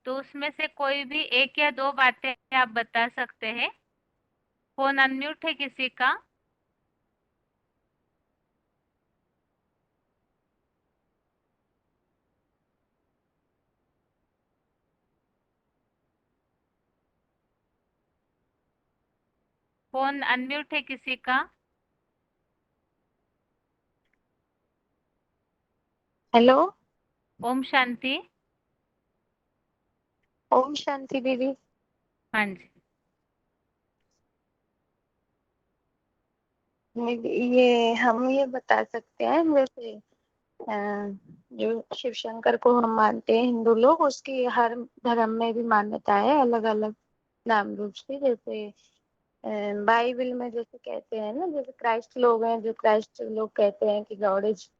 तो उसमें से कोई भी एक या दो बातें आप बता सकते हैं। फोन अनम्यूट है किसी का? फोन अनम्यूट है किसी का? हेलो, ओम शांति। ओम शांति दीदी। हाँ जी। ये हम ये बता सकते हैं, जैसे जो शिव शंकर को हम मानते हैं हिंदू लोग, उसकी हर धर्म में भी मान्यता है अलग अलग नाम रूप से। जैसे बाइबल में जैसे कहते हैं ना, जैसे क्राइस्ट लोग हैं, जो क्राइस्ट लोग कहते हैं कि गॉड इज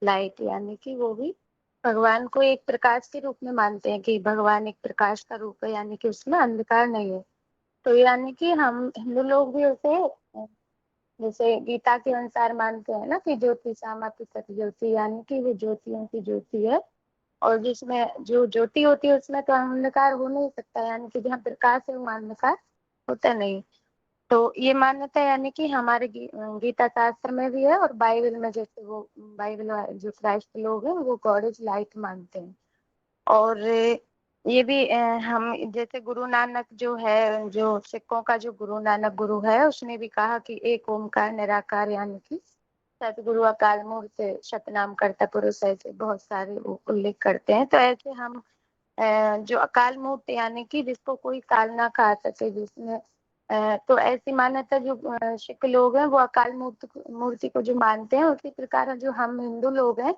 लाइट, यानी कि वो भी भगवान को एक प्रकाश के रूप में मानते हैं कि भगवान एक प्रकाश का रूप है, यानी कि उसमें अंधकार नहीं है। तो यानी कि हम हिंदू लोग भी उसे जैसे गीता के अनुसार मानते हैं ना कि ज्योति सामा पिसत ज्योति, यानी कि वो ज्योतियों की ज्योति है। और जिसमें जो ज्योति होती है उसमें तो अंधकार हो नहीं सकता, यानी कि जहाँ प्रकाश है वहाँ अंधकार होता नहीं। तो ये मान्यता यानी कि हमारे गीता शास्त्र में भी है, और बाइबल में जैसे वो बाइबल जो क्राइस्ट लोग हैं वो गॉड इज लाइट मानते हैं। और ये भी हम जैसे गुरु नानक जो है, जो सिखों का जो गुरु नानक गुरु है, उसने भी कहा कि एक ओमकार निराकार, यानी कि सतगुरु अकाल मूर्त सतनाम करता पुरुष, ऐसे बहुत सारे वो उल्लेख करते हैं। तो ऐसे हम जो अकाल मूर्त यानी कि जिसको कोई काल ना खा सके, जिसमें तो ऐसी मान्यता जो सिख लोग हैं वो अकाल मूर्ति को जो मानते हैं, उसी प्रकार जो हम हिंदू लोग हैं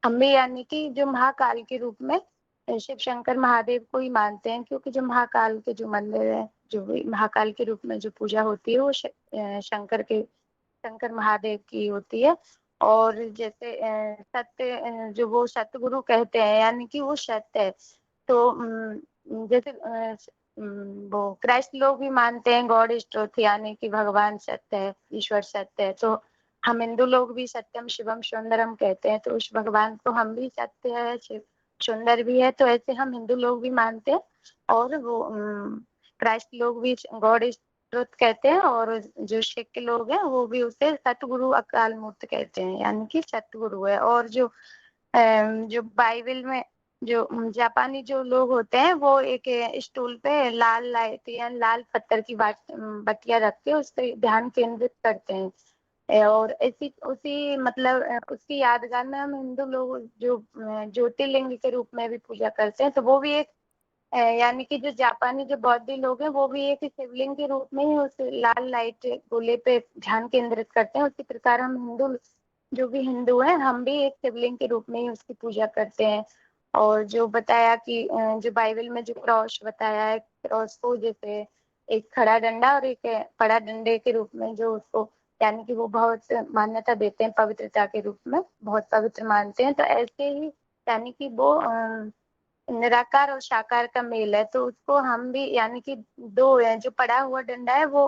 हम भी यानी कि जो महाकाल के रूप में शिव शंकर महादेव को ही मानते हैं, क्योंकि जो महाकाल के जो मंदिर है, जो भी महाकाल के रूप में जो पूजा होती है वो शंकर महादेव की होती है। और जैसे सत्य जो वो सतगुरु कहते हैं, यानी कि वो सत्य है। तो जैसे वो क्राइस्ट लोग भी मानते हैं गॉड इज ट्रुथ, यानी कि भगवान सत्य है, ईश्वर सत्य है। तो हम हिंदू लोग भी सत्यम शिवम सुंदरम कहते हैं, तो उस भगवान को हम भी सत्य है, शिव सुंदर भी है, तो ऐसे हम हिंदू लोग भी मानते हैं। और वो क्राइस्ट लोग भी गॉड इज ट्रुथ कहते हैं, और जो सिख के लोग हैं वो भी उसे सतगुरु अकाल मूर्त कहते हैं, यानी कि सतगुरु है। और जो जो बाइबल में जो जापानी जो लोग होते हैं वो एक स्टूल पे लाल लाइट या लाल पत्थर की बटिया रख के उस पर ध्यान केंद्रित करते हैं। और ऐसी उसी मतलब उसकी यादगार में हम हिंदू लोग जो ज्योतिर्लिंग के रूप में भी पूजा करते हैं। तो वो भी एक यानी कि जो जापानी जो बौद्ध लोग हैं वो भी एक शिवलिंग के रूप में ही उस लाल लाइट गोले पे ध्यान केंद्रित करते हैं। उसी प्रकार हम हिंदू जो भी हिंदू हैं हम भी एक शिवलिंग के रूप में ही उसकी पूजा करते हैं। और जो बताया कि जो बाइबल में जो क्रॉस बताया है, क्रॉस को जैसे एक खड़ा डंडा और एक बड़ा डंडे के रूप में जो उसको यानी कि वो बहुत मान्यता देते हैं, पवित्रता के रूप में बहुत पवित्र मानते हैं। तो ऐसे ही यानी कि वो निराकार और साकार का मेल है, तो उसको हम भी यानी कि दो है, जो पड़ा हुआ डंडा है वो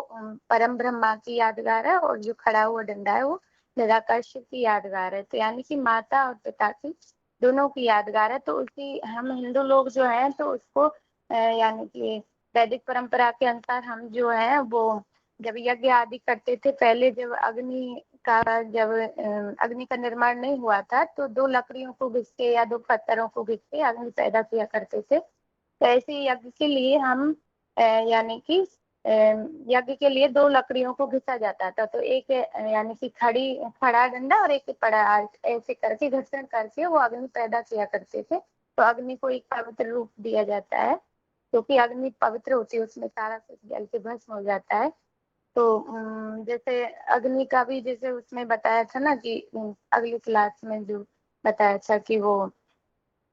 परम ब्रह्मा की यादगार है, और जो खड़ा हुआ डंडा है वो निराकार शिव की यादगार है। तो यानी कि माता और पिता की दोनों की यादगार है। तो उसी हम हिंदू लोग जो हैं तो उसको यानी कि वैदिक परंपरा के अनुसार हम जो है वो जब यज्ञ आदि करते थे, पहले जब अग्नि का निर्माण नहीं हुआ था, तो दो लकड़ियों को घिस के या दो पत्थरों को घिस के अग्नि पैदा किया करते थे। तो ऐसे यज्ञ के लिए हम यानी कि यज्ञ के लिए दो लकड़ियों को घिसा जाता था। तो एक यानी कि खड़ा डंडा और एक पड़ा, ऐसे करके घर्षण करके वो अग्नि पैदा किया करते थे। तो अग्नि को एक पवित्र रूप दिया जाता है, क्योंकि अग्नि पवित्र होती है, उसमें सारा कुछ जल के भस्म हो जाता है। तो जैसे अग्नि का भी जैसे उसमें बताया था ना कि अगली क्लास में जो बताया था कि वो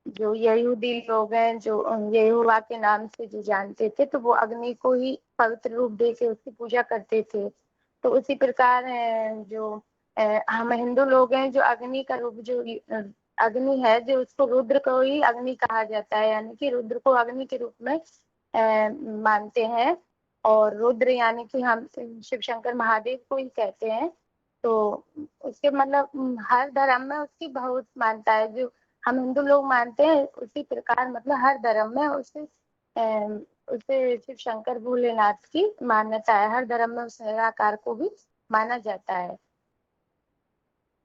जो यहूदी लोग हैं जो यहोवा के नाम से जो जानते थे तो वो अग्नि को ही पवित्र रूप दे के उसकी पूजा करते थे। तो उसी प्रकार जो हम हिंदू लोग हैं जो अग्नि का रूप जो अग्नि है जो उसको रुद्र को ही अग्नि कहा जाता है, यानी कि रुद्र को अग्नि के रूप में मानते हैं। और रुद्र यानी कि हम शिव शंकर महादेव को ही कहते हैं। तो उसके मतलब हर धर्म में उसकी बहुत मान्यता है। जो हम हिंदू लोग मानते हैं उसी प्रकार मतलब हर धर्म में उसे शिव शंकर भोलेनाथ की मान्यता है। हर धर्म में उस निराकार को भी माना जाता है।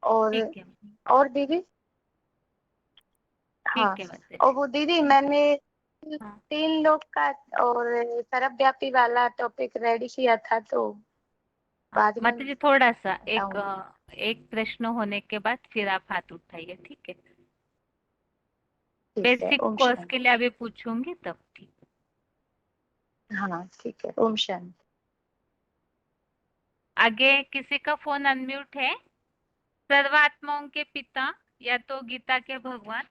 और ठीक है और दीदी हाँ, ठीक है माता और जी। वो दीदी मैंने हाँ 3 लोग का और सर्वव्यापी वाला टॉपिक रेडी किया था, तो बाद में माता जी थोड़ा सा बताऊंगी। एक प्रश्न होने के बाद फिर आप हाथ उठाइए, ठीक है। ठीक है, बेसिक ओम कोर्स शांति। के लिए अभी पूछूंगी तब, ठीक। हाँ ठीक है, ओम शांति। आगे किसी का फोन अनम्यूट है? सर्वात्माओं के पिता या तो गीता के भगवान,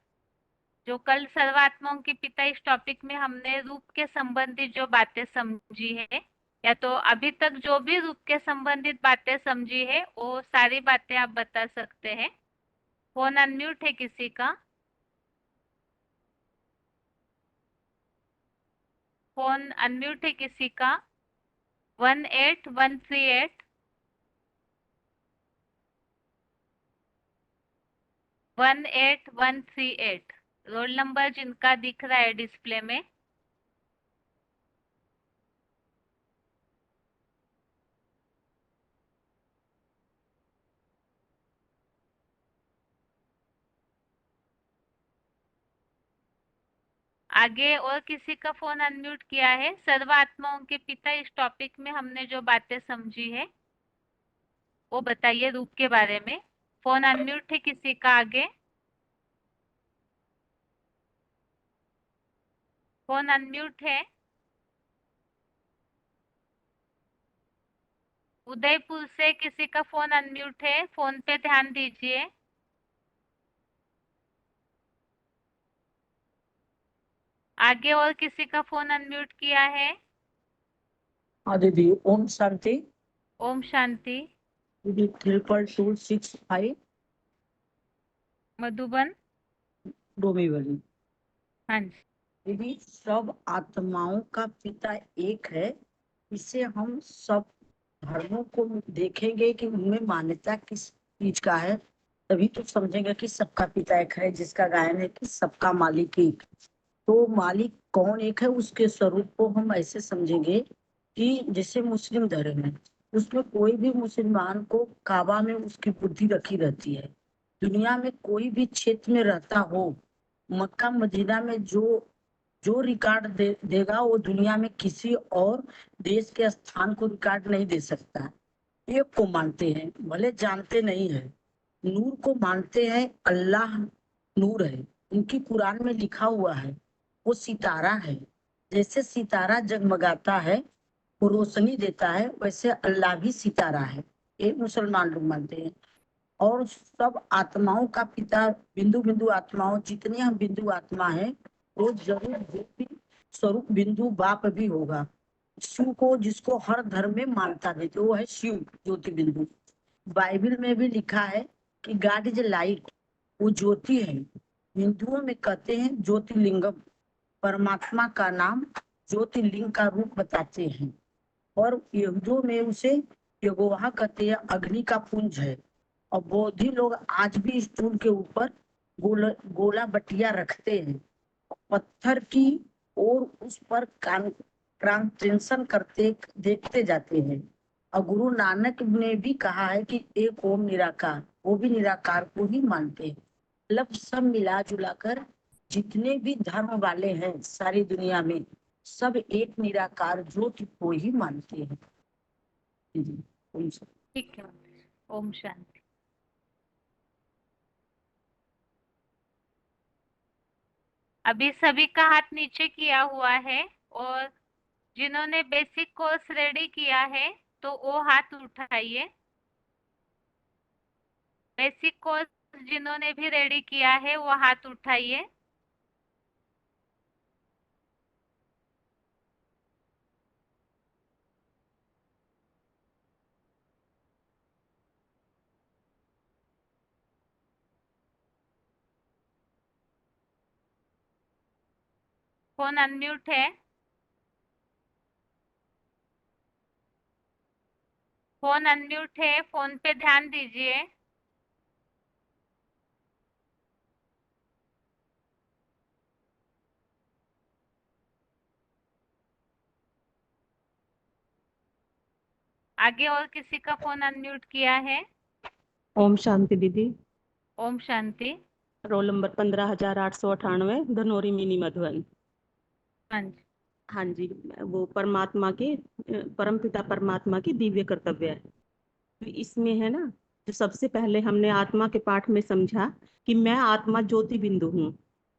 जो कल सर्वात्माओं के पिता इस टॉपिक में हमने रूप के संबंधित जो बातें समझी है, या तो अभी तक जो भी रूप के संबंधित बातें समझी है वो सारी बातें आप बता सकते हैं। फोन अनम्यूट है किसी का? फोन अनम्यूट है किसी का? 18138 18138 रोल नंबर जिनका दिख रहा है डिस्प्ले में। आगे और किसी का फोन अनम्यूट किया है? सर्व आत्माओं के पिता इस टॉपिक में हमने जो बातें समझी है वो बताइए रूप के बारे में। फोन अनम्यूट है किसी का आगे? फोन अनम्यूट है? उदयपुर से किसी का फोन अनम्यूट है? फोन पे ध्यान दीजिए। आगे और किसी का फोन अनम्यूट किया है? हाँ दीदी, ओम शांति। ओम शांति। दीदी 26265 मधुबन। डोंबिवली। हाँ जी। दीदी सब आत्माओं का पिता एक है, इसे हम सब धर्मों को देखेंगे कि उनमें मान्यता किस चीज का है, तभी तो समझेंगे कि सबका पिता एक है, जिसका गायन है कि सबका मालिक एक। तो मालिक कौन एक है, उसके स्वरूप को हम ऐसे समझेंगे कि जैसे मुस्लिम धर्म है, उसमें कोई भी मुसलमान को काबा में उसकी बुद्धि रखी रहती है। दुनिया में कोई भी क्षेत्र में रहता हो, मक्का मदीना में जो जो रिकॉर्ड देगा वो दुनिया में किसी और देश के स्थान को रिकॉर्ड नहीं दे सकता। एक को मानते हैं, भले जानते नहीं है। नूर को मानते हैं, अल्लाह नूर है, उनकी कुरान में लिखा हुआ है। वो सितारा है, जैसे सितारा जगमगाता है, वो रोशनी देता है, वैसे अल्लाह भी सितारा है। ये मुसलमान लोग मानते हैं। और सब आत्माओं का पिता, बिंदु बिंदु आत्माओं, जितने हम बिंदु आत्मा है वो जरूर ज्योति स्वरूप बिंदु बाप भी होगा। शिव को, जिसको हर धर्म में मानता देते, वो है शिव ज्योति बिंदु। बाइबल में भी लिखा है कि गॉड इज लाइट, वो ज्योति है। हिंदुओं में कहते हैं ज्योतिर्लिंगम, परमात्मा का नाम ज्योतिर्लिंग का रूप बताते हैं। और यहूदियों में उसे यहोवा कहते हैं, अग्नि का पुंज है। और बौद्धि लोग आज भी स्टूल के ऊपर गोला बटिया रखते हैं, पत्थर की और उस पर कांटेंशन करते देखते जाते हैं। और गुरु नानक ने भी कहा है कि एक ओम निराकार, वो भी निराकार को ही मानते हैं। मतलब सब मिला जुला कर जितने भी धर्म वाले हैं सारी दुनिया में, सब एक निराकार ज्योति को ही मानते हैं। ठीक है। ओम शांति। अभी सभी का हाथ नीचे किया हुआ है, और जिन्होंने बेसिक कोर्स रेडी किया है तो वो हाथ उठाइए। बेसिक कोर्स जिन्होंने भी रेडी किया है वो हाथ उठाइए। फोन अनम्यूट है। फोन अनम्यूट है, फोन पे ध्यान दीजिए। आगे और किसी का फोन अनम्यूट किया है? ओम शांति दीदी। ओम शांति। Roll number 15,898 Dhanauri mini Madhuban. हाँ जी। हाँ जी, वो परमात्मा के परमपिता परमात्मा की दिव्य कर्तव्य है। तो इसमें है ना, जो सबसे पहले हमने आत्मा के पाठ में समझा कि मैं आत्मा ज्योति बिंदु हूँ।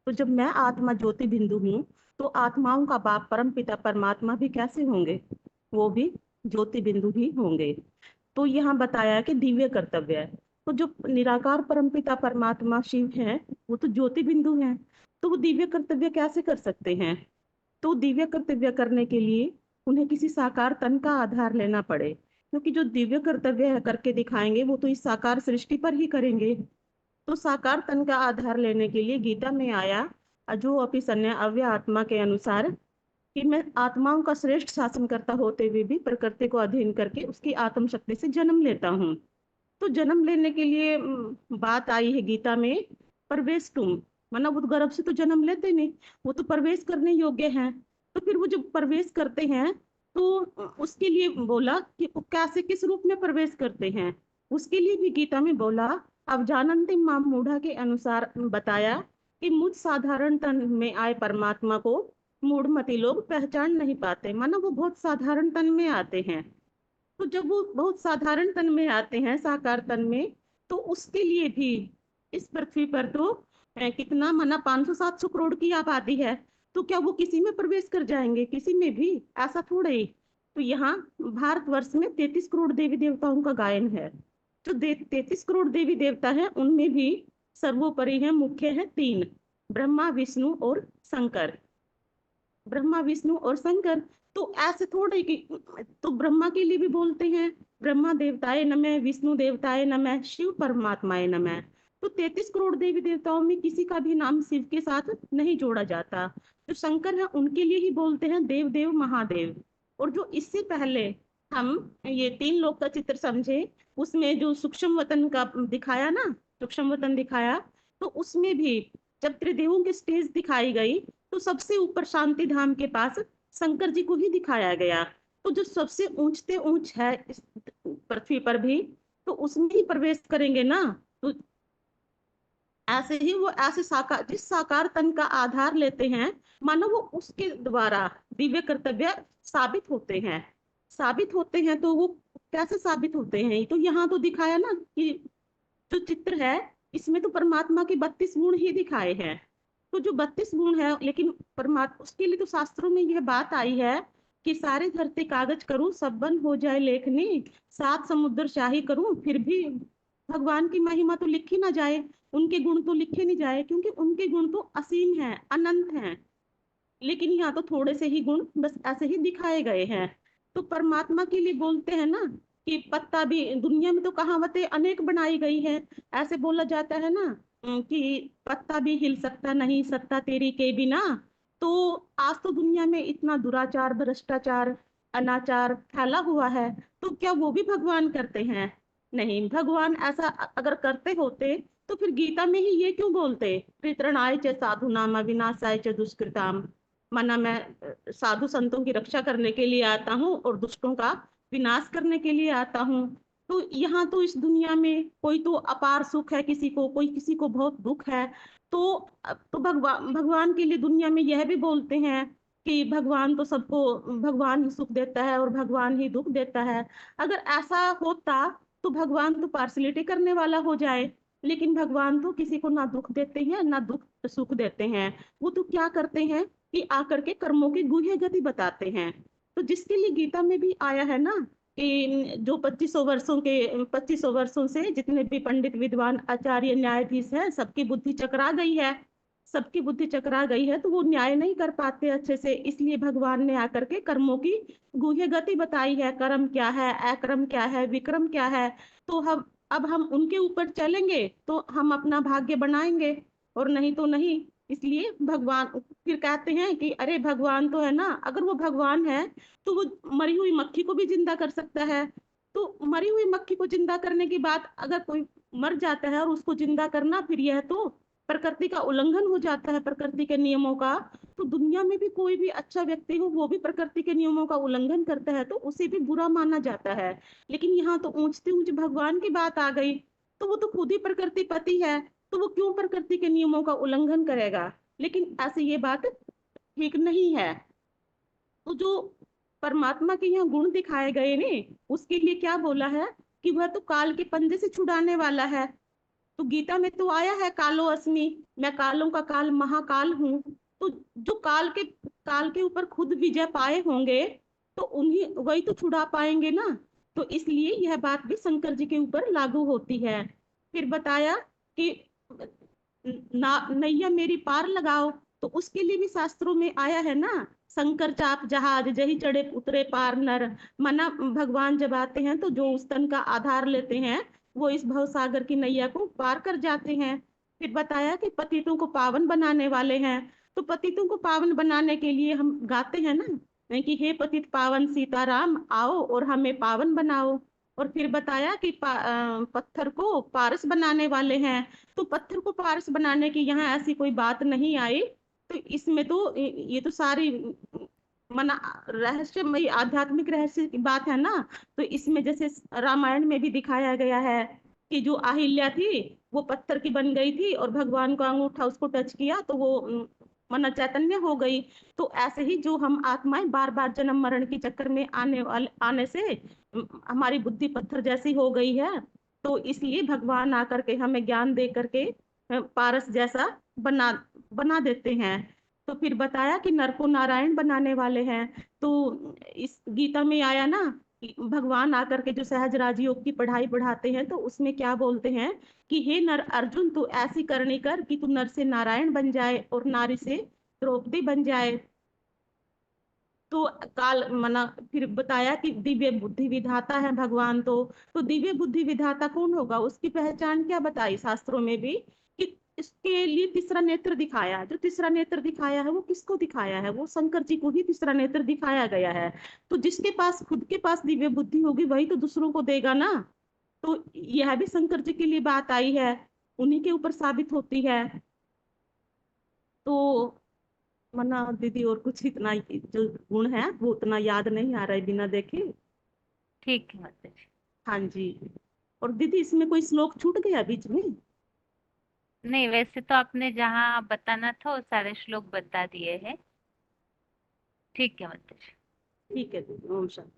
तो जब मैं आत्मा ज्योति बिंदु हूँ तो आत्माओं का बाप परमपिता परमात्मा भी कैसे होंगे? वो भी ज्योति बिंदु ही होंगे। तो यहाँ बताया कि दिव्य कर्तव्य है। तो जो निराकार परमपिता परमात्मा शिव हैं वो तो ज्योति बिंदु हैं, तो वो दिव्य कर्तव्य कैसे कर सकते हैं? तो दिव्य कर्तव्य करने के लिए उन्हें किसी साकार तन का आधार लेना पड़े, क्योंकि जो दिव्य कर्तव्य करके दिखाएंगे वो तो इस साकार सृष्टि पर ही करेंगे। तो साकार तन का आधार लेने के लिए गीता में आया अजो अपि सन्या अव्य आत्मा के अनुसार कि मैं आत्माओं का श्रेष्ठ शासन करता होते हुए भी प्रकृति को अधीन करके उसकी आत्म शक्ति से जन्म लेता हूँ। तो जन्म लेने के लिए बात आई है गीता में प्रवेश तुम, मतलब वो गर्भ से तो जन्म लेते नहीं, वो तो प्रवेश करने योग्य हैं। तो फिर वो जब प्रवेश करते हैं तो उसके लिए बोला कि वो कैसे किस रूप में प्रवेश करते हैं, उसके लिए भी गीता में बोला अब जानन्ति माम मूढ़ा के अनुसार बताया कि मुझ साधारण तन में आए परमात्मा को मूढ़मती लोग पहचान नहीं पाते, माना वो बहुत साधारण तन में आते हैं। तो जब वो बहुत साधारण तन में आते हैं साकार तन में, तो उसके लिए भी इस पृथ्वी पर तो कितना माना 500-700 करोड़ की आबादी है, तो क्या वो किसी में प्रवेश कर जाएंगे? किसी में भी ऐसा थोड़े ही। तो यहाँ भारतवर्ष में 33 करोड़ देवी देवताओं का गायन है। जो 33 करोड़ देवी देवता है उनमें भी सर्वोपरि है, मुख्य है 3, ब्रह्मा विष्णु और शंकर। ब्रह्मा विष्णु और शंकर, तो ऐसे थोड़े कि तो ब्रह्मा के लिए भी बोलते हैं ब्रह्मा देवताए नमः, विष्णु देवताए नमः, शिव परमात्माए नमः। तो 33 करोड़ देवी देवताओं में किसी का भी नाम शिव के साथ नहीं जोड़ा जाता। जो शंकर है उनके लिए ही बोलते हैं देव देव महादेव। और जो इससे पहले हम ये 3 लोक का चित्र समझे, उसमें जो सूक्ष्म वतन का दिखाया ना, सूक्ष्म वतन दिखाया, तो उसमें भी जब त्रिदेवों की स्टेज दिखाई गई तो सबसे ऊपर शांति धाम के पास शंकर जी को ही दिखाया गया। तो जो सबसे ऊंचते ऊंच है इस पृथ्वी पर भी, तो उसमें ही प्रवेश करेंगे ना। तो ऐसे ही वो ऐसे साकार, जिस साकार तन का आधार लेते हैं, मानो वो उसके द्वारा दिव्य कर्तव्य साबित होते हैं। साबित होते हैं तो वो कैसे साबित होते हैं? तो यहाँ तो दिखाया ना कि जो चित्र है इसमें तो परमात्मा के 32 गुण ही दिखाए हैं। तो जो 32 गुण है, लेकिन परमात्मा, उसके लिए तो शास्त्रों में यह बात आई है कि सारे धरती कागज करूं सब बन हो जाए लेखनी, 7 समुद्र शाही करूं फिर भी भगवान की महिमा तो लिखी ना जाए, उनके गुण तो लिखे नहीं जाए, क्योंकि उनके गुण तो असीम हैं, अनंत हैं। लेकिन यहाँ तो थोड़े से ही गुण बस ऐसे ही दिखाए गए हैं। तो परमात्मा के लिए बोलते हैं ना कि पत्ता भी, दुनिया में तो कहावतें अनेक बनाई गई है, ऐसे बोला जाता है ना कि पत्ता भी हिल सकता नहीं सत्ता तेरी के बिना। तो आज तो दुनिया में इतना दुराचार, भ्रष्टाचार, अनाचार फैला हुआ है, तो क्या वो भी भगवान करते हैं? नहीं, भगवान ऐसा अगर करते होते तो फिर गीता में ही ये क्यों बोलते परित्रणाय च साधूनाम विनाशाय च दुष्कृताम, माना मैं साधु संतों की रक्षा करने के लिए आता हूँ और दुष्टों का विनाश करने के लिए आता हूँ। तो यहाँ तो इस दुनिया में कोई तो अपार सुख है किसी को, कोई किसी को बहुत दुख है। तो भगवान के लिए दुनिया में यह भी बोलते हैं कि भगवान तो सबको, भगवान ही सुख देता है और भगवान ही दुख देता है। अगर ऐसा होता तो भगवान तो पार्शलिटी करने वाला हो जाए, लेकिन भगवान तो किसी को ना दुख देते हैं ना दुख सुख देते हैं। वो तो क्या करते हैं कि आकर के कर्मों की गुह्य गति बताते हैं। तो जिसके लिए गीता में भी आया है ना कि जो 2500 वर्षों से जितने भी पंडित विद्वान आचार्य न्यायाधीश हैं, सबकी बुद्धि चकरा गई है, सबकी बुद्धि चकरा गई है, तो वो न्याय नहीं कर पाते अच्छे से। इसलिए भगवान ने आकर के कर्मों की गुह्य गति बताई है, कर्म क्या है, अकर्म क्या है, विक्रम क्या है। तो हम उनके ऊपर चलेंगे तो हम अपना भाग्य बनाएंगे, और नहीं तो नहीं। इसलिए भगवान फिर कहते हैं कि अरे भगवान तो है ना, अगर वो भगवान है तो वो मरी हुई मक्खी को भी जिंदा कर सकता है। तो मरी हुई मक्खी को जिंदा करने की बात, अगर कोई मर जाता है और उसको जिंदा करना, फिर यह तो प्रकृति का उल्लंघन हो जाता है, प्रकृति के नियमों का। तो दुनिया में भी कोई भी अच्छा व्यक्ति हो, वो भी प्रकृति के नियमों का उल्लंघन करता है तो उसे भी बुरा माना जाता है। लेकिन यहाँ तो ऊंचते ऊंच भगवान की बात आ गई, तो वो तो खुद ही प्रकृति पति है, तो वो क्यों प्रकृति के नियमों का उल्लंघन करेगा। लेकिन ऐसे ये बात ठीक नहीं है। तो जो परमात्मा के यहाँ गुण दिखाए गए ने, उसके लिए क्या बोला है कि वह तो काल के पंजे से छुड़ाने वाला है। तो गीता में तो आया है कालो अस्मि, मैं कालों का काल महाकाल हूँ। तो जो काल के ऊपर खुद विजय पाए होंगे, तो उन्हीं वही तो छुड़ा पाएंगे ना। तो इसलिए यह बात भी शंकर जी के ऊपर लागू होती है। फिर बताया कि नैया मेरी पार लगाओ, तो उसके लिए भी शास्त्रों में आया है ना, शंकर चाप जहाज जही चढ़े उतरे पार नर। मना भगवान जब आते हैं तो जो उस तन का आधार लेते हैं, वो इस भव सागर की नैया को पार कर जाते हैं। फिर बताया कि पतितों को पावन बनाने वाले हैं। तो पतितों को पावन बनाने के लिए हम गाते हैं ना कि हे पतित पावन सीताराम आओ और हमें पावन बनाओ। और फिर बताया कि पत्थर को पारस बनाने वाले हैं। तो पत्थर को पारस बनाने की यहाँ ऐसी कोई बात नहीं आई। तो इसमें तो ये तो सारी मना रहस्यमयी आध्यात्मिक रहस्य की बात है ना। तो इसमें जैसे रामायण में भी दिखाया गया है कि जो अहिल्या थी वो पत्थर की बन गई थी, और भगवान का अंगूठा उसको टच किया तो वो मना चैतन्य हो गई। तो ऐसे ही जो हम आत्माएं बार बार जन्म मरण के चक्कर में आने से हमारी बुद्धि पत्थर जैसी हो गई है। तो इसलिए भगवान आकर के हमें ज्ञान दे करके पारस जैसा बना बना देते हैं। तो फिर बताया कि नर को नारायण बनाने वाले हैं। तो इस गीता में आया ना कि भगवान आकर के जो सहज राजयोग की पढ़ाई पढ़ाते हैं, तो उसमें क्या बोलते हैं कि हे नर अर्जुन, तू ऐसी करनी कर कि तू नर से नारायण बन जाए और नारी से द्रौपदी बन जाए। तो काल मना फिर बताया कि दिव्य बुद्धि विधाता है भगवान। तो दिव्य बुद्धि विधाता कौन होगा, उसकी पहचान क्या बताई शास्त्रों में भी कि इसके लिए तीसरा नेत्र दिखाया। जो तीसरा नेत्र दिखाया है वो किसको दिखाया है, वो शंकर जी को ही तीसरा नेत्र दिखाया गया है। तो जिसके पास खुद के पास दिव्य बुद्धि होगी वही तो दूसरों को देगा ना। तो यह भी शंकर जी के लिए बात आई है, उन्हीं के ऊपर साबित होती है। तो मना दीदी और कुछ इतना जो गुण है वो उतना याद नहीं आ रहा है बिना देखे। ठीक है माता जी। हाँ जी। और दीदी इसमें कोई श्लोक छूट गया बीच में? नहीं, वैसे तो आपने जहाँ बताना था वो सारे श्लोक बता दिए हैं। ठीक है माता जी। ठीक है दीदी, ओम शांति।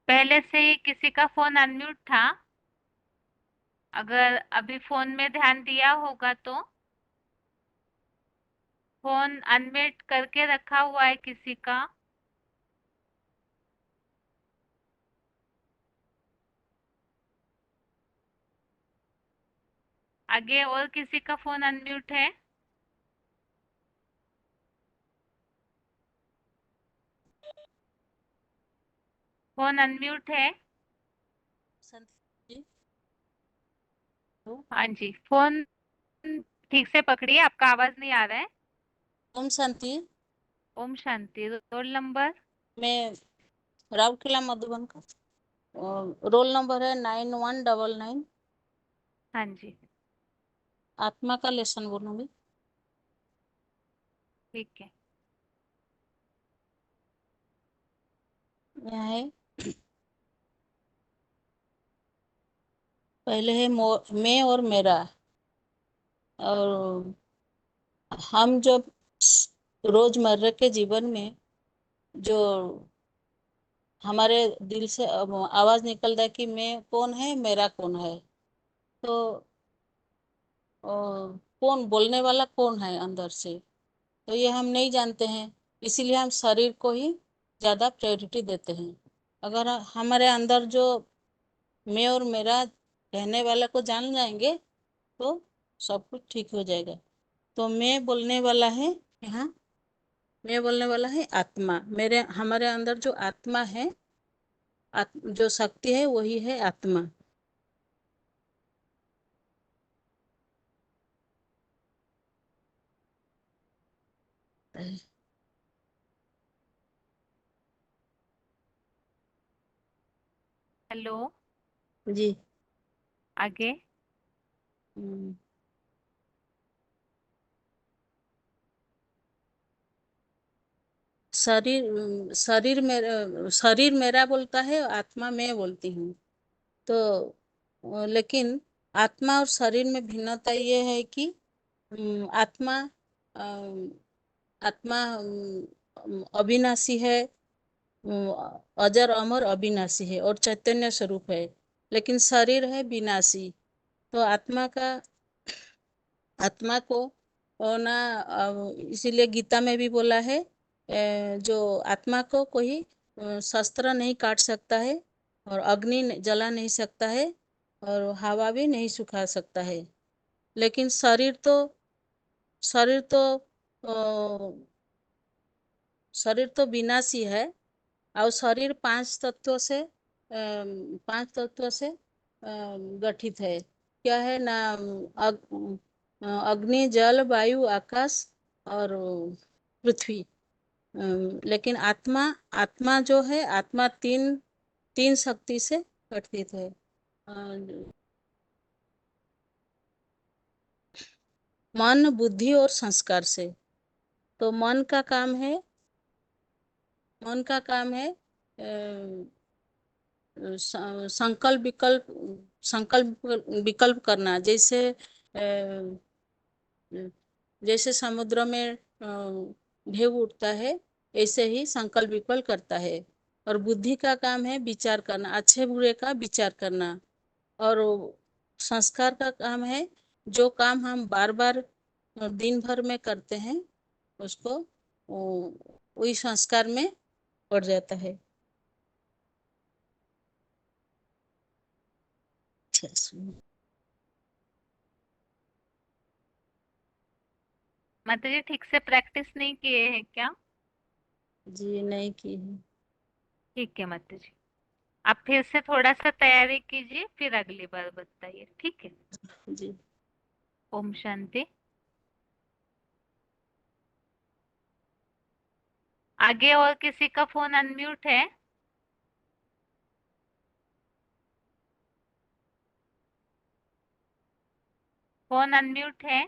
पहले से ही किसी का फोन अनम्यूट था, अगर अभी फोन में ध्यान दिया होगा तो फोन अनम्यूट करके रखा हुआ है किसी का। आगे और किसी का फोन अनम्यूट है? फोन अनम्यूट है? हाँ जी, फोन ठीक से पकड़िए, आपका आवाज नहीं आ रहा है। ओम शांति। ओम शांति। Roll number? मैं राउरकेला मधुबन का, रोल नंबर है 9199। हाँ जी, आत्मा का लेसन बोलूंगी। ठीक है। यह है, पहले है मैं और मेरा। और हम जब रोजमर्रा के जीवन में जो हमारे दिल से आवाज निकलता है कि मैं कौन है, मेरा कौन है, तो कौन बोलने वाला कौन है अंदर से, तो ये हम नहीं जानते हैं। इसीलिए हम शरीर को ही ज्यादा प्रायोरिटी देते हैं। अगर हमारे अंदर जो मैं और मेरा कहने वाला को जान जाएंगे तो सब कुछ ठीक हो जाएगा। तो मैं बोलने वाला है यहाँ, मैं बोलने वाला है आत्मा। मेरे हमारे अंदर जो आत्मा है, जो शक्ति है वही है आत्मा। हेलो, जी। आगे। हम्म, शरीर मेरा बोलता है, आत्मा मैं बोलती हूँ। तो लेकिन आत्मा और शरीर में भिन्नता ये है कि आत्मा अम, आत्मा अविनाशी है, अजर अमर अविनाशी है और चैतन्य स्वरूप है। लेकिन शरीर है विनाशी। तो आत्मा को ना इसीलिए गीता में भी बोला है, जो आत्मा को कोई शस्त्र नहीं काट सकता है और अग्नि जला नहीं सकता है और हवा भी नहीं सुखा सकता है। लेकिन शरीर तो शरीर तो विनाशी है। और शरीर पांच तत्वों से गठित है। क्या है ना, अग्नि, जल, वायु, आकाश और पृथ्वी। लेकिन आत्मा आत्मा जो है, आत्मा तीन तीन शक्ति से गठित है। मन, बुद्धि और संस्कार से। तो मन का काम है संकल्प विकल्प करना। जैसे समुद्र में ढेउ उठता है, ऐसे ही संकल्प विकल्प करता है। और बुद्धि का काम है विचार करना, अच्छे बुरे का विचार करना। और संस्कार का काम है जो काम हम बार बार दिन भर में करते हैं, उसको वही संस्कार में पड़ जाता है। माता जी ठीक से प्रैक्टिस नहीं किए हैं क्या? जी नहीं की है। ठीक है माता जी, आप फिर से थोड़ा सा तैयारी कीजिए, फिर अगली बार बताइए, ठीक है? जी। ओम शांति। आगे और किसी का फोन अनम्यूट है? फोन अनम्यूट है?